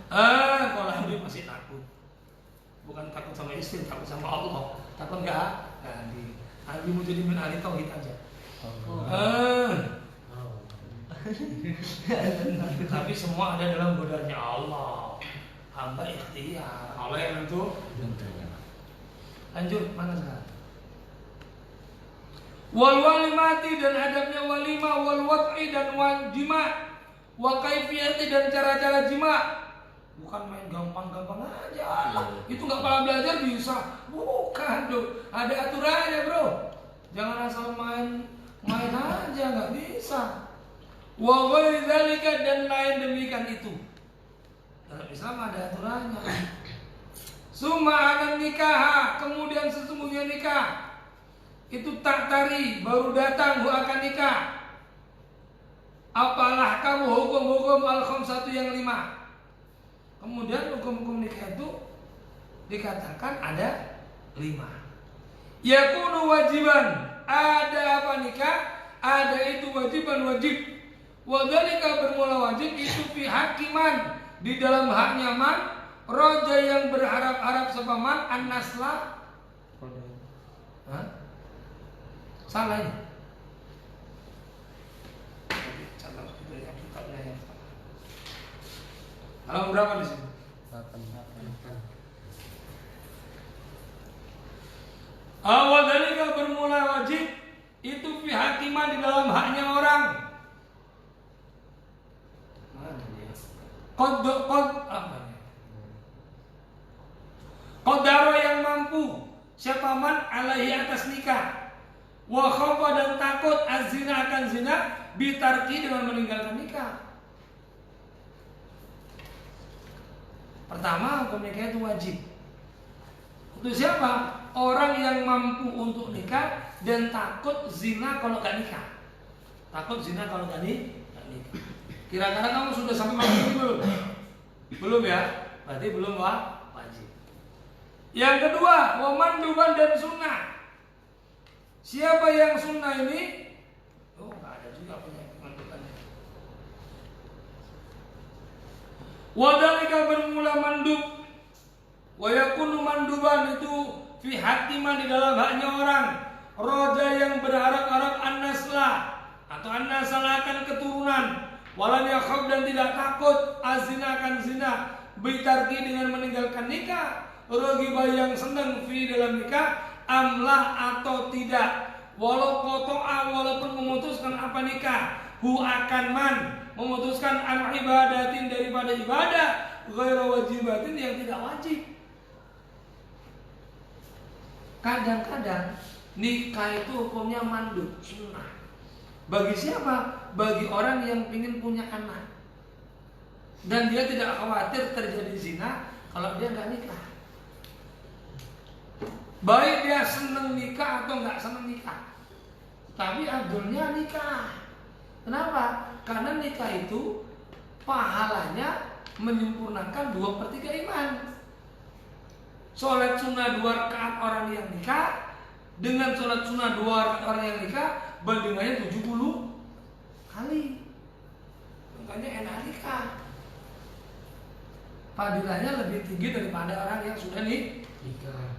Kalau Adit masih takut. Bukan takut sama istri, takut sama Allah. Takut enggak? Adit mau jadi min ahli tauhid aja. Tapi semua ada dalam godanya Allah. Hamba ikhtiar. Allah yang nentu. Lanjut, mana sekarang? Wal walimati dan adabnya walimah, wal wat'i dan jima, wa kaifiyati dan cara-cara jima. Bukan main gampang-gampang aja. Itu nggak pernah belajar bisa. Bukan dong. Ada aturannya bro. Jangan asal main aja, nggak bisa. Wa ghairi dzalika dan lain demikian itu. Dalam Islam ada aturannya. Summa anan nikah, kemudian sesungguhnya nikah itu tak tari baru datang akan nikah. Apalah kamu hukum-hukum al-khamsatu yang 5. Kemudian hukum-hukum nikah itu dikatakan ada 5. Yakunu wajiban, ada apa nikah? Ada itu wajiban wajib. Wadzalika bermula wajib itu fi hakiman, di dalam haknya man. Roja yang berharap-harap sepaman an-nasla. Salah ini. Halaman berapa di sini? 8. Awal dari bermula wajib itu fi hakiman di dalam haknya orang. Qad apa? Qadaro yang mampu siapa man alaihi atas nikah, wa khafa dan takut azina akan zina bitarki dengan meninggalkan nikah. Pertama hukum nikah itu wajib. Untuk siapa? Orang yang mampu untuk nikah dan takut zina kalau gak nikah. Takut zina kalau gak nikah. Kira-kira kamu sudah sampai mampu belum? Belum ya? Berarti belum wajib. Yang kedua, wamanduban dan sunnah. Siapa yang sunnah ini? Oh, nggak ada juga punya mandubannya. Wadalika bermula mandub. Wayakunu manduban itu fi hatiman di dalam haknya orang. Roja yang berharap-harap an-nasla atau an-nasal akan keturunan. Walam yakhaf dan tidak takut azina akan zina. Bitarki dengan meninggalkan nikah. Rogiba yang senang fi dalam nikah amlah atau tidak, walau kotoa walaupun memutuskan apa nikah hu akan man memutuskan an ibadatin daripada ibadah ghairu wajibatin yang tidak wajib. Kadang-kadang nikah itu hukumnya mandub sunnah. Bagi siapa? Bagi orang yang ingin punya anak dan dia tidak khawatir terjadi zina kalau dia nggak nikah. Baik dia senang nikah atau nggak senang nikah, tapi abdulnya nikah. Kenapa? Karena nikah itu pahalanya menyempurnakan 2/3 iman. Sholat sunnah 2 rakaat orang yang nikah dengan sholat sunnah 2 rakaat orang yang nikah bandingannya 70 kali. Makanya enak nikah. Fadilahnya lebih tinggi daripada orang yang sudah nikah.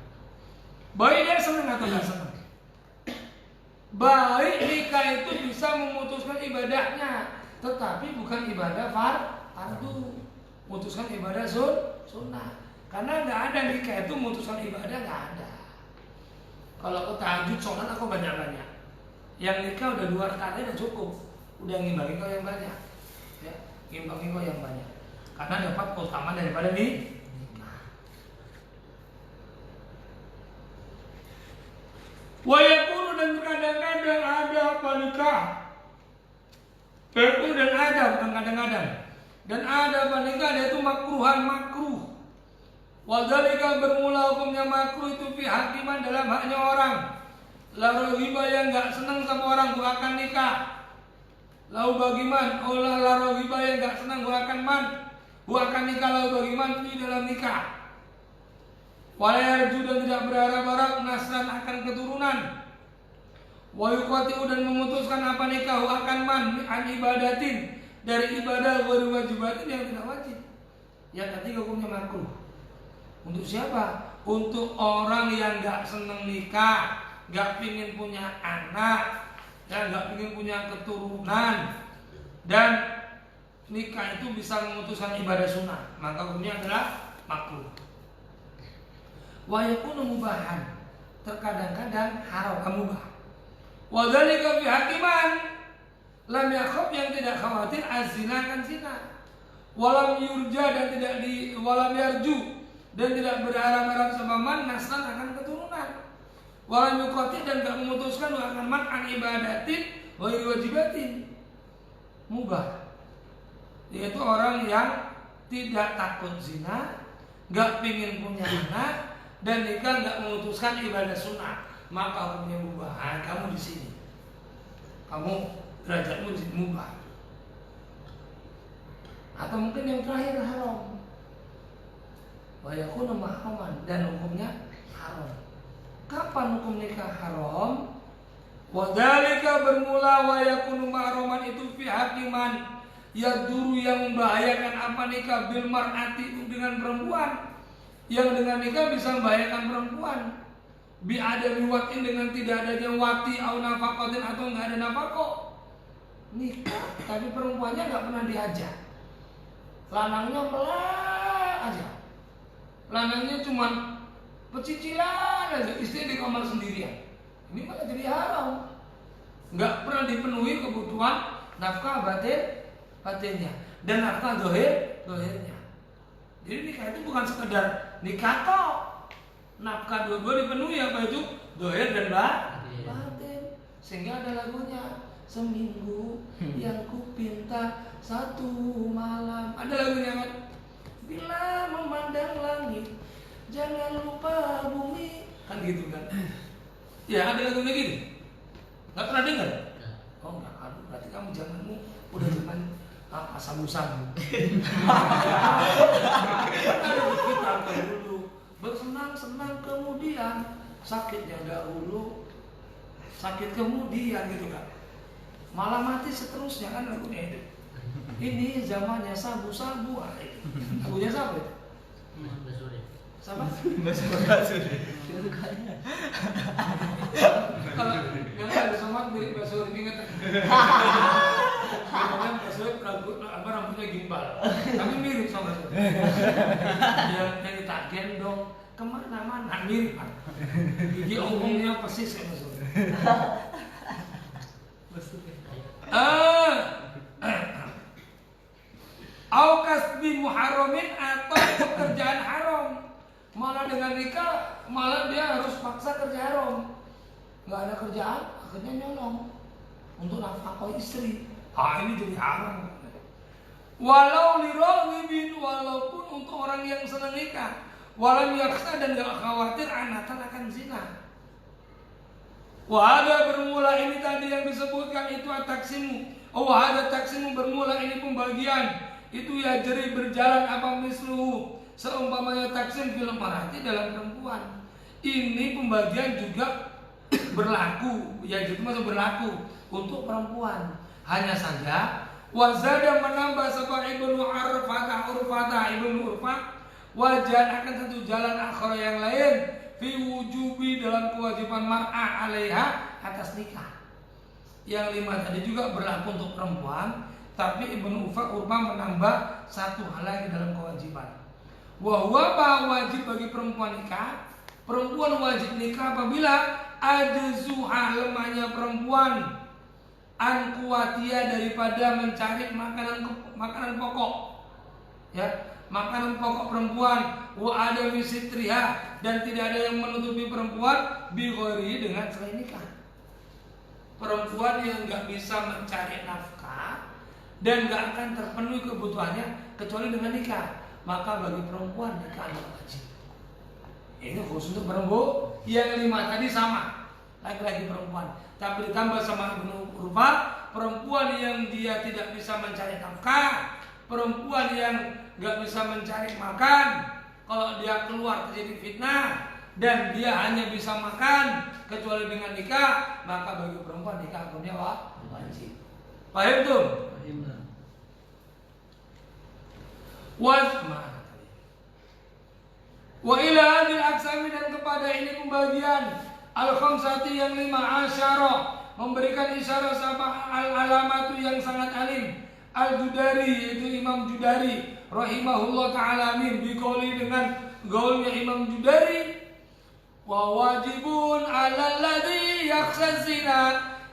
Baik dia senang atau tidak senang. Baik nikah itu bisa memutuskan ibadahnya, tetapi bukan ibadah fardu. Memutuskan ibadah sunnah. Karena nggak ada nikah itu memutuskan ibadah, nggak ada. Kalau aku tahajud sholat aku banyak-banyak. Yang nikah udah 2 rakaat udah cukup. Udah ngimbangin kau yang banyak. Ya, ngimbangin kau yang banyak. Karena dapat keutamaan daripada nikah. Wayakunu dan kadang-kadang ada apa nikah. Itu dan ada, bukan kadang-kadang. Dan ada nikah dia itu makruhan, makruh. Wadzalika bermula hukumnya makruh itu fi hakiman dalam haknya orang. Lalu riba yang enggak senang sama orang gua akan nikah. Lalu bagaimana? Lalu riba yang enggak senang gua akan nikah. Lalu bagaimana di dalam nikah? Walayarju dan tidak berharap-harap nasran akan keturunan. Wayuqatiu dan memutuskan apa nikah akan an ibadatin dari ibadah wajibatin yang tidak wajib. Yang ketiga hukumnya makruh. Untuk siapa? Untuk orang yang nggak seneng nikah, nggak pingin punya anak, ya nggak pingin punya keturunan, dan nikah itu bisa memutuskan ibadah sunnah, maka hukumnya adalah makruh. Wa yakunu mubahan, terkadang-kadang haram mubah. Wa dzalika fi hakiman lam yakhaf yang tidak khawatir azina kan zina. Walam yurja dan walam yarju dan tidak berharap-harap sama man nasran akan keturunan. Walam yuqati dan tidak memutuskan akan man an ibadatin wa wajibatin. Mubah. Yaitu orang yang tidak takut zina, enggak pingin punya anak, dan nikah enggak memutuskan ibadah sunnah, maka hukumnya mubah. Nah, kamu di sini, kamu derajatmu di sini mubah. Atau mungkin yang terakhir haram. Wa yakunu mahraman dan hukumnya haram. Kapan hukum nikah haram? Wa dzalika bermula wa yakunu mahraman itu fi hakiman yaduru yang membahayakan apa nikah bil mar'ati dengan perempuan. Yang dengan nikah bisa membahayakan perempuan. Bi ada riwatin dengan tidak adanya wati au nafaqatin atau enggak ada nafaqah. Nikah tapi perempuannya enggak pernah diajak. Lanangnya melak aja. Lanangnya cuma pecicilan aja, istri di kamar sendirian. Ini malah jadi haram. Enggak pernah dipenuhi kebutuhan nafkah batinnya dan nafkah dohirnya. Jadi nikah itu bukan sekedar nikah kok. Nafkah dua-dua dipenuhi apa itu? Dohir dan batin. Sehingga ada lagunya. Seminggu yang kupinta satu malam. Ada lagunya kan? Bila memandang langit jangan lupa bumi. Kan gitu kan? Ya ada lagunya gitu. Gak pernah dengar? Oh enggak, aduh berarti kamu zamanmu udah zaman sabu-sabu. Ada di kita dulu bersenang-senang kemudian sakitnya dahulu, sakit kemudian gitu kan? Malah mati seterusnya kan lagunya itu. Ini zamannya sabu-sabu. Lagunya siapa itu? Sama? Kalau yang ada sama mirip Basuri ingat. Kemudian Basuri rambutnya gimbal. Tapi mirip sama Basuri. Yang tak gendong kemana-mana mirip kan. Gigi omongnya persis kayak Basuri. Au kasbi muharramin atau pekerjaan haram. Malah dengan nikah malah dia harus paksa kerja haram. Enggak ada kerjaan, akhirnya nyolong untuk nafkah istri. Ini jadi haram. Walau liraghibin, walaupun untuk orang yang senang nikah, walam yakhsha dan enggak khawatir anatan akan zina. Wahada bermula ini tadi yang disebutkan itu ataksimu. Wahada taksimu bermula ini pembagian. Itu ya jeri berjalan apa mislu seumpamanya taksim film marati dalam perempuan. Ini pembagian juga berlaku, ya itu masih berlaku untuk perempuan. Hanya saja wazada menambah sebab ibnu urfata ibnu urfah wajah akan satu jalan akhir yang lain fi wujubi dalam kewajiban mar'ah alaiha atas nikah. Yang 5 tadi juga berlaku untuk perempuan, tapi Ibnu Urfah menambah satu hal lagi dalam kewajiban. Wahwa wajib bagi perempuan nikah. Perempuan wajib nikah apabila ajzuha lemahnya perempuan an kuatia daripada mencari makanan pokok. Ya, makanan pokok perempuan wa ada wisitriha dan tidak ada yang menutupi perempuan bi ghairi dengan selain nikah. perempuan yang nggak bisa mencari nafkah dan nggak akan terpenuhi kebutuhannya kecuali dengan nikah, maka bagi perempuan nikah adalah wajib. Ini khusus untuk perempuan. Yang 5 tadi sama, laki-laki perempuan. Tapi ditambah sama berupa perempuan yang dia tidak bisa mencari nafkah, perempuan yang nggak bisa mencari makan, kalau dia keluar terjadi fitnah dan dia hanya bisa makan kecuali dengan nikah, maka bagi perempuan nikah hukumnya wajib. Paham tuh? Wa ila hadil aksami, dan kepada ini pembagian al-khamsati yang 5 asyara, memberikan isyarat sama al-alamatu yang sangat alim. Al-Judari, yaitu Imam Judari rahimahullah ta'ala, amin, biqauli, dengan gaulnya Imam Judari, wa wajibun 'alal ladzi yakhsha zina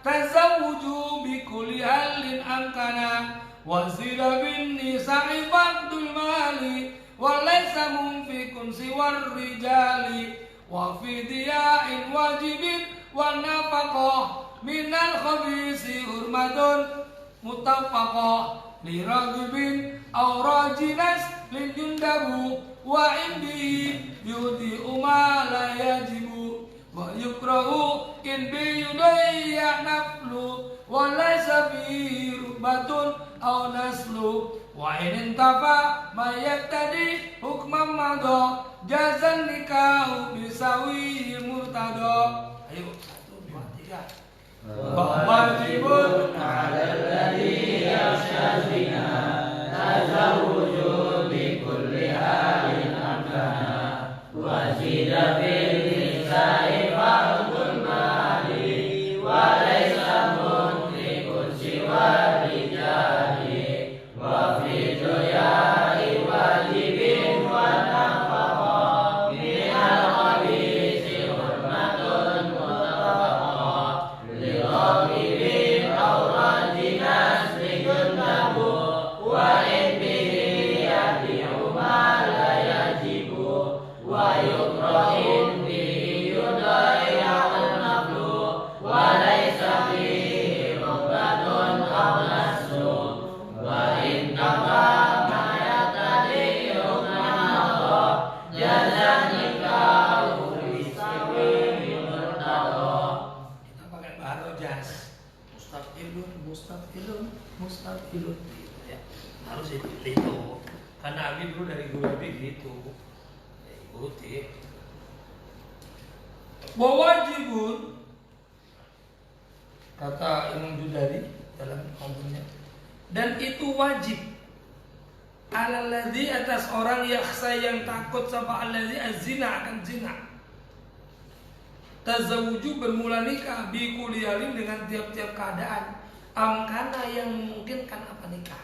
tazawwuju bi kulli halin amkana wa zina bin nisa'i fardul mali wa laysa munfikun siwar rijali wa fi diya'in wajibin wa nafaqah minal khabisi hurmatun mutafaqah li ragibin aw rajinas lin jundabu wa indi yudi ma la yajibu wa yukrahu in bi yudayya naflu wa laysa fi rubatun aw naslu wa in intafa ma yaktadi hukman madha jazan nikahu bisawi murtada. Ayo 1 2 3. Wajibun 'alal ladzi yakhsha zina tazawwuju bi kulli halin amkana wa zida fil nisa'i fardul mali wa laysa munfikun siwa rijali wa fi duya'i wajibin wa nafaqah minal khabisi hurmatun mutafaqah li ragibin aw rajinas ligundabu wa in bihi yadi'u ma la yajibu wa yukrahin bihi yudaya'un naflu wa laysa fihi rukbatun aw naslu wa in tafa ma yaqtadi hukmanahu jazan nikahu bisawi murtada. Kita pakai bahasa jas, mustafilun gitu ya. Harus itu karena Abi dulu dari guru Abi gitu ya, ikuti. Wa wajibun, kata Imam Judari dalam kompunya, dan itu wajib alal ladzi, atas orang yakhsa yang takut sama alladzi az-zina, akan zina, tazawuju, bermula nikah, bi kulli halin, dengan tiap-tiap keadaan, amkana, yang memungkinkan apa nikah,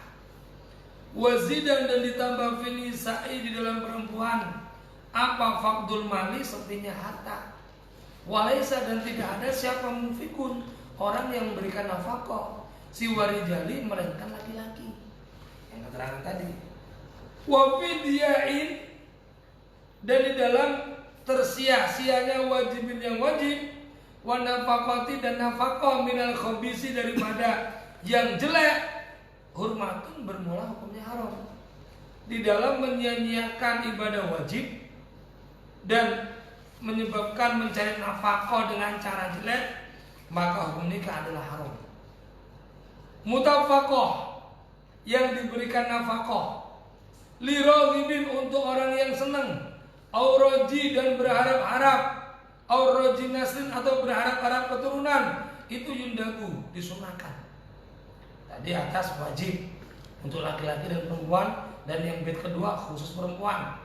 wazidan, dan ditambah fil nisa'i, di dalam perempuan, apa faqdul mali, sepertinya harta, walaysa, dan tidak ada siapa munfikun, orang yang memberikan nafkah, si warijali, melainkan laki-laki yang keterangan tadi, wa fidya'in, dan di dalam tersia-sianya wajibin, yang wajib, wa nafaqati, dan nafkah minal khabisi, daripada yang jelek, hurmatun, bermula hukumnya haram. Di dalam menyia-nyiakan ibadah wajib dan menyebabkan mencari nafkah dengan cara jelek, maka hukum nikah adalah haram. Mutafaqah, yang diberikan nafkah, liraghibin, untuk orang yang senang, auraji, dan berharap-harap, auraji naslin, atau berharap-harap keturunan, itu yundabu, disunahkan. Tadi atas wajib untuk laki-laki dan perempuan, dan yang bait kedua khusus perempuan,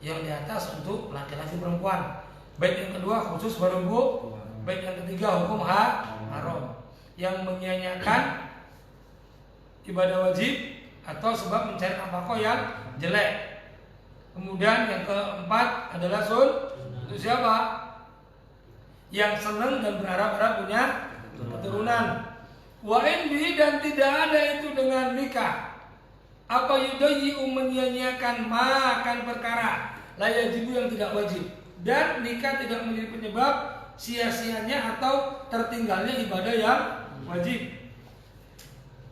yang di atas untuk laki-laki perempuan. Bait yang kedua khusus perempuan, bait yang ketiga hukum haram, yang menyia-nyiakan ibadah wajib atau sebab mencari nafkah yang jelek. Kemudian yang keempat adalah untuk siapa? Yang senang dan berharap-harap punya keturunan. Wa in bihi, dan tidak ada itu dengan nikah. Apa yudayyi'u, menyia-nyiakan, makan perkara la yajibu, yang tidak wajib. Dan nikah tidak menjadi penyebab sia-sianya atau tertinggalnya ibadah yang wajib.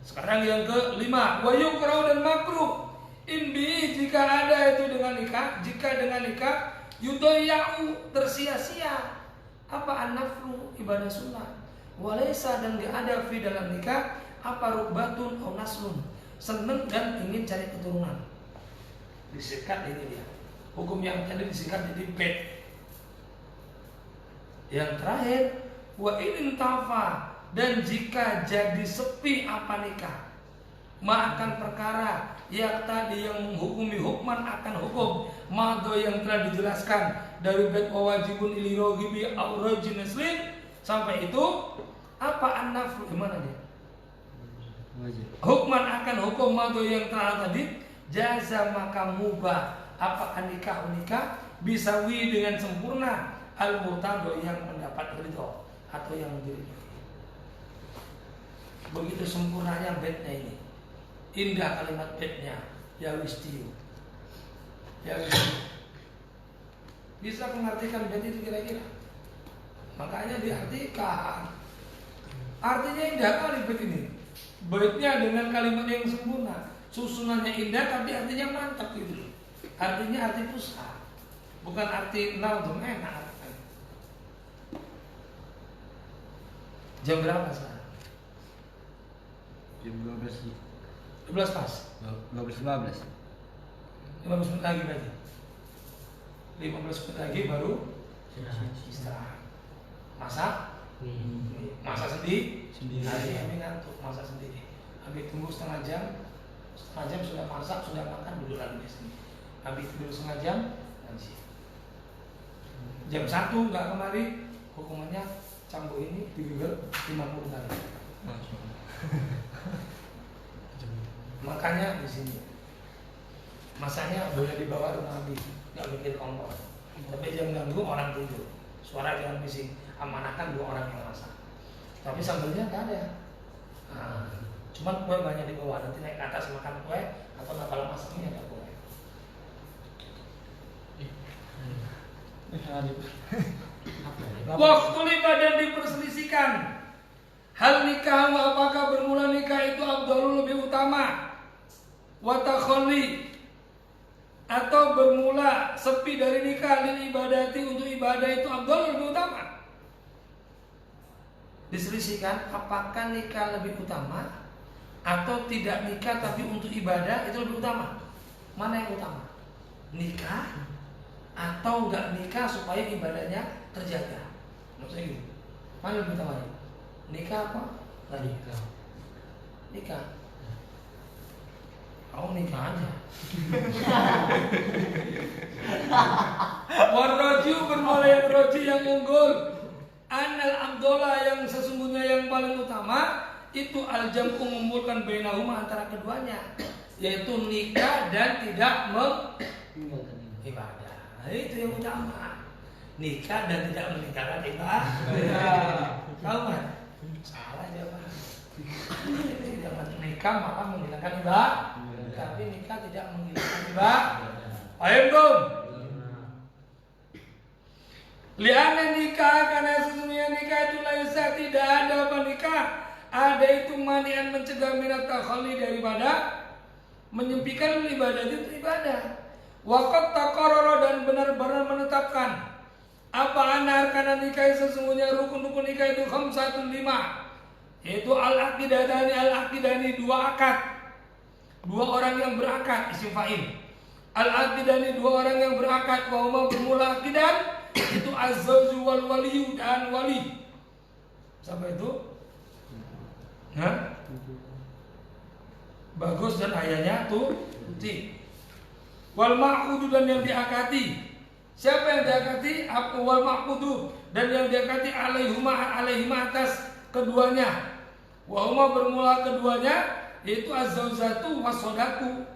Sekarang yang kelima, wa yukrahu dan makruh inbi jika ada itu dengan nikah, jika dengan nikah yudayya'u tersia-sia apa an-naflu ibadah sunnah, walaysa dan ada fi dalam nikah apa rukbatun atau naslun seneng dan ingin cari keturunan. Disikat ini dia. Hukum yang tadi disingkat jadi bed. Yang terakhir wa in tafa dan jika jadi sepi apa nikah akan perkara yang tadi yang menghukumi hukman akan hukum mado yang telah dijelaskan dari bait wajibun ili rohibi aurajin muslim sampai itu apa an-naflu gimana dia hukman akan hukum mado yang telah tadi jaza maka mubah apakah nikah bisa wi dengan sempurna al-murtado yang mendapat ridho atau yang diridhoi. Begitu sempurnanya bednya ini, indah kalimat bednya, ya wistiu, ya wistiu. Bisa mengartikan bed itu kira-kira? Makanya diartikan. Artinya indah kali bed ini. Bednya dengan kalimat yang sempurna, susunannya indah tapi artinya mantap gitu. Artinya arti pusat, bukan arti naudum enak. Jam berapa sekarang? Jam 12 pas? 12.15 15 menit lagi berarti 15 menit lagi baru istirahat. Masak? Masak sendiri? Hari kami ngantuk, masak sendiri. Habis tunggu setengah jam sudah masak, sudah makan, duduk lagi di sini. Habis tidur setengah jam, nanti jam 1 nggak kemari, hukumannya cambuk ini digigel 50 kali. Makanya di sini masanya boleh dibawa rumah habis, nggak bikin kompor. Tapi jangan ganggu orang tidur. Suara jangan bising. Amanahkan 2 orang yang masak. Tapi sambelnya nggak ada. Nah, cuman kue banyak dibawa. Nanti naik ke atas makan kue atau kalau masaknya ada kue. Waktu liba dan diperselisihkan. Hal nikah apakah bermula nikah itu afdalul lebih utama watakholli atau bermula sepi dari nikah lil ibadati untuk ibadah itu afdalul lebih utama. Diselisihkan apakah nikah lebih utama atau tidak nikah tapi untuk ibadah itu lebih utama. Mana yang utama? Nikah atau enggak nikah supaya ibadahnya terjaga. Maksudnya gitu. Mana lebih utama? Nikah apa? Tadi nikah. Kau nikah aja. Warroju bermula yang roji yang unggul. Anal abdullah yang sesungguhnya yang paling utama itu al-jam'u mengumpulkan bainahuma antara keduanya, yaitu nikah dan tidak ibadah. Nah, itu yang utama. Nikah dan tidak meninggalkan ibadah. Tahu kan? Salah jawaban. Jangan nikah malah menghilangkan ibadah, tapi nikah tidak menghilangkan ibadah. Paham dong? Lianna nikah karena sesungguhnya nikah itu laisa tidak ada apa nikah. Ada itu manian mencegah minat takhalli daripada menyempikan ibadah itu ibadah. Waqat taqarrara dan benar-benar menetapkan apa anar karena nikah sesungguhnya rukun-rukun nikah itu 5, yaitu al-aqidani 2 akad, 2 orang yang berakad isim fa'il. Al-aqidani 2 orang yang berakad wa huma bermula aqidan itu az-zawju wal waliyu dan wali. Sampai itu? Hah? Bagus dan ayahnya tuti. Wal ma'qudu dan yang diakati. Siapa yang diakati? Wal ma'qudu dan yang diakati alaihima atas keduanya. Wa huma bermula keduanya yaitu az-zawjatu was-shadaqu.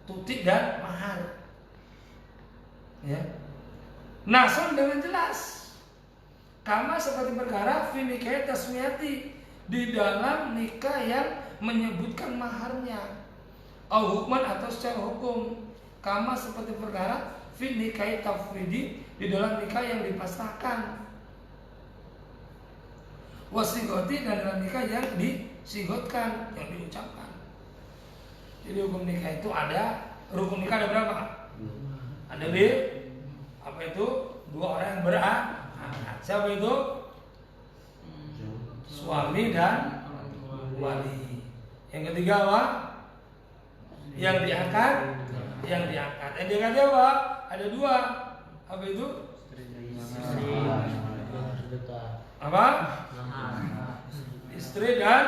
Tuti dan mahar. Ya. Nasan dengan jelas. Kama seperti perkara fi nikah tasmiyati di dalam nikah yang menyebutkan maharnya. Au hukman atau secara hukum. Kama seperti perkara fi nikah tafwidi di dalam nikah yang dipasrahkan. wasigoti dan dalam nikah yang disigotkan, yang diucapkan. Jadi hukum nikah itu ada, rukun nikah ada berapa? Ada apa itu? 2 orang yang berakad. Siapa itu? Suami dan wali. Yang ketiga apa? Yang diangkat. Yang diangkat apa? Ada 2. Apa itu? Apa? Istri dan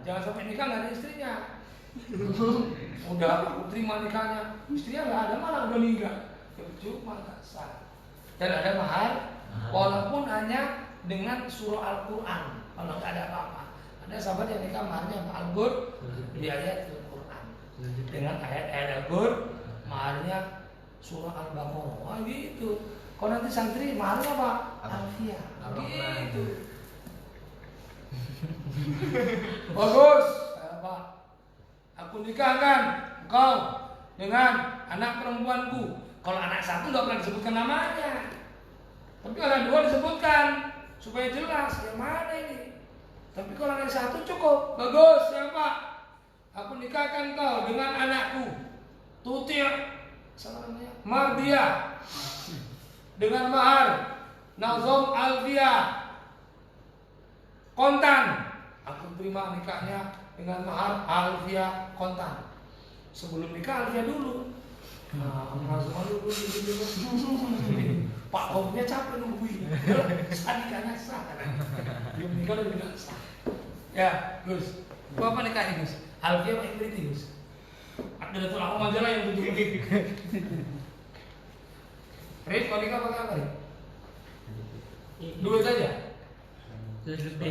jangan sampai nikah nggak ada istrinya. Udah aku terima nikahnya, istrinya nggak ada, malah udah nikah. Cuma nggak sah. Dan ada mahar, walaupun hanya dengan surah Al-Quran. Kalau nggak ada apa-apa. Ada sahabat yang nikah maharnya Al-Qur di ayat Al-Quran. Dengan ayat-ayat Al-Qur, maharnya surah Al-Baqarah. Wah gitu. Kalau nanti santri maharnya apa? Alfiah. Gitu. Bagus. Pak, aku nikahkan engkau dengan anak perempuanku. Kalau anak satu nggak pernah disebutkan namanya, tapi kalau anak 2 disebutkan supaya jelas yang mana ini. Tapi kalau anak 1 cukup. Bagus ya Pak, aku nikahkan engkau dengan anakku Tuti' Mardiah dengan mahar Nazom Alfia kontan. Aku terima nikahnya dengan mahar Alfia kontan. Sebelum nikah Alfia dulu. Nah, Nazom dulu. Pak Omnya capek nungguin. Nikahnya sah. Belum nikah udah bilang sah. Ya, Gus. Apa nikahnya Gus? Alfia apa Ibriti Gus? Ada tulang aja lah yang tujuh. Rik, mau nikah pakai apa Rik? Duit aja.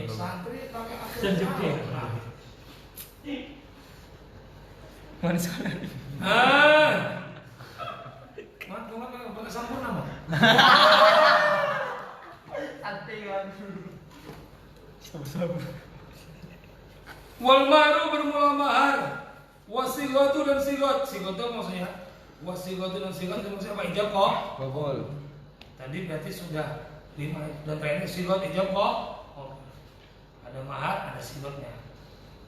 Santri pakai apa? Mana sana? Mat pakai sampurna mah. Santai kan. Sabar. Wal maru bermula mahar. Wasigatu dan sigot. Sigot itu maksudnya wasigatu dan sigot itu maksudnya apa? Ijab kok? Babol. Tadi berarti sudah 5 dan terakhir sigot ijab kok? Ada mahar, ada sigotnya.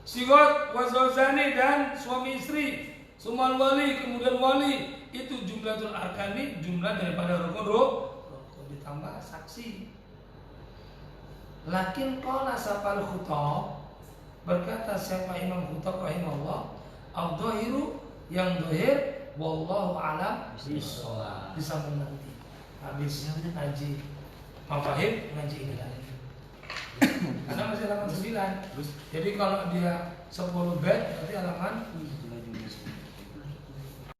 Sigot wazawjani dan suami istri. Sumal wali, kemudian wali. Itu jumlatul arkani, jumlah daripada rukun ditambah saksi. Lakin qala safal khutab, berkata siapa Imam Khutab rahimahullah, al-dhahiru yang zahir wallahu alam bisawab. Disambung nanti habis ngaji mafahim ngaji ini lagi. Karena masih halaman 9. Jadi kalau dia 10 bait berarti halaman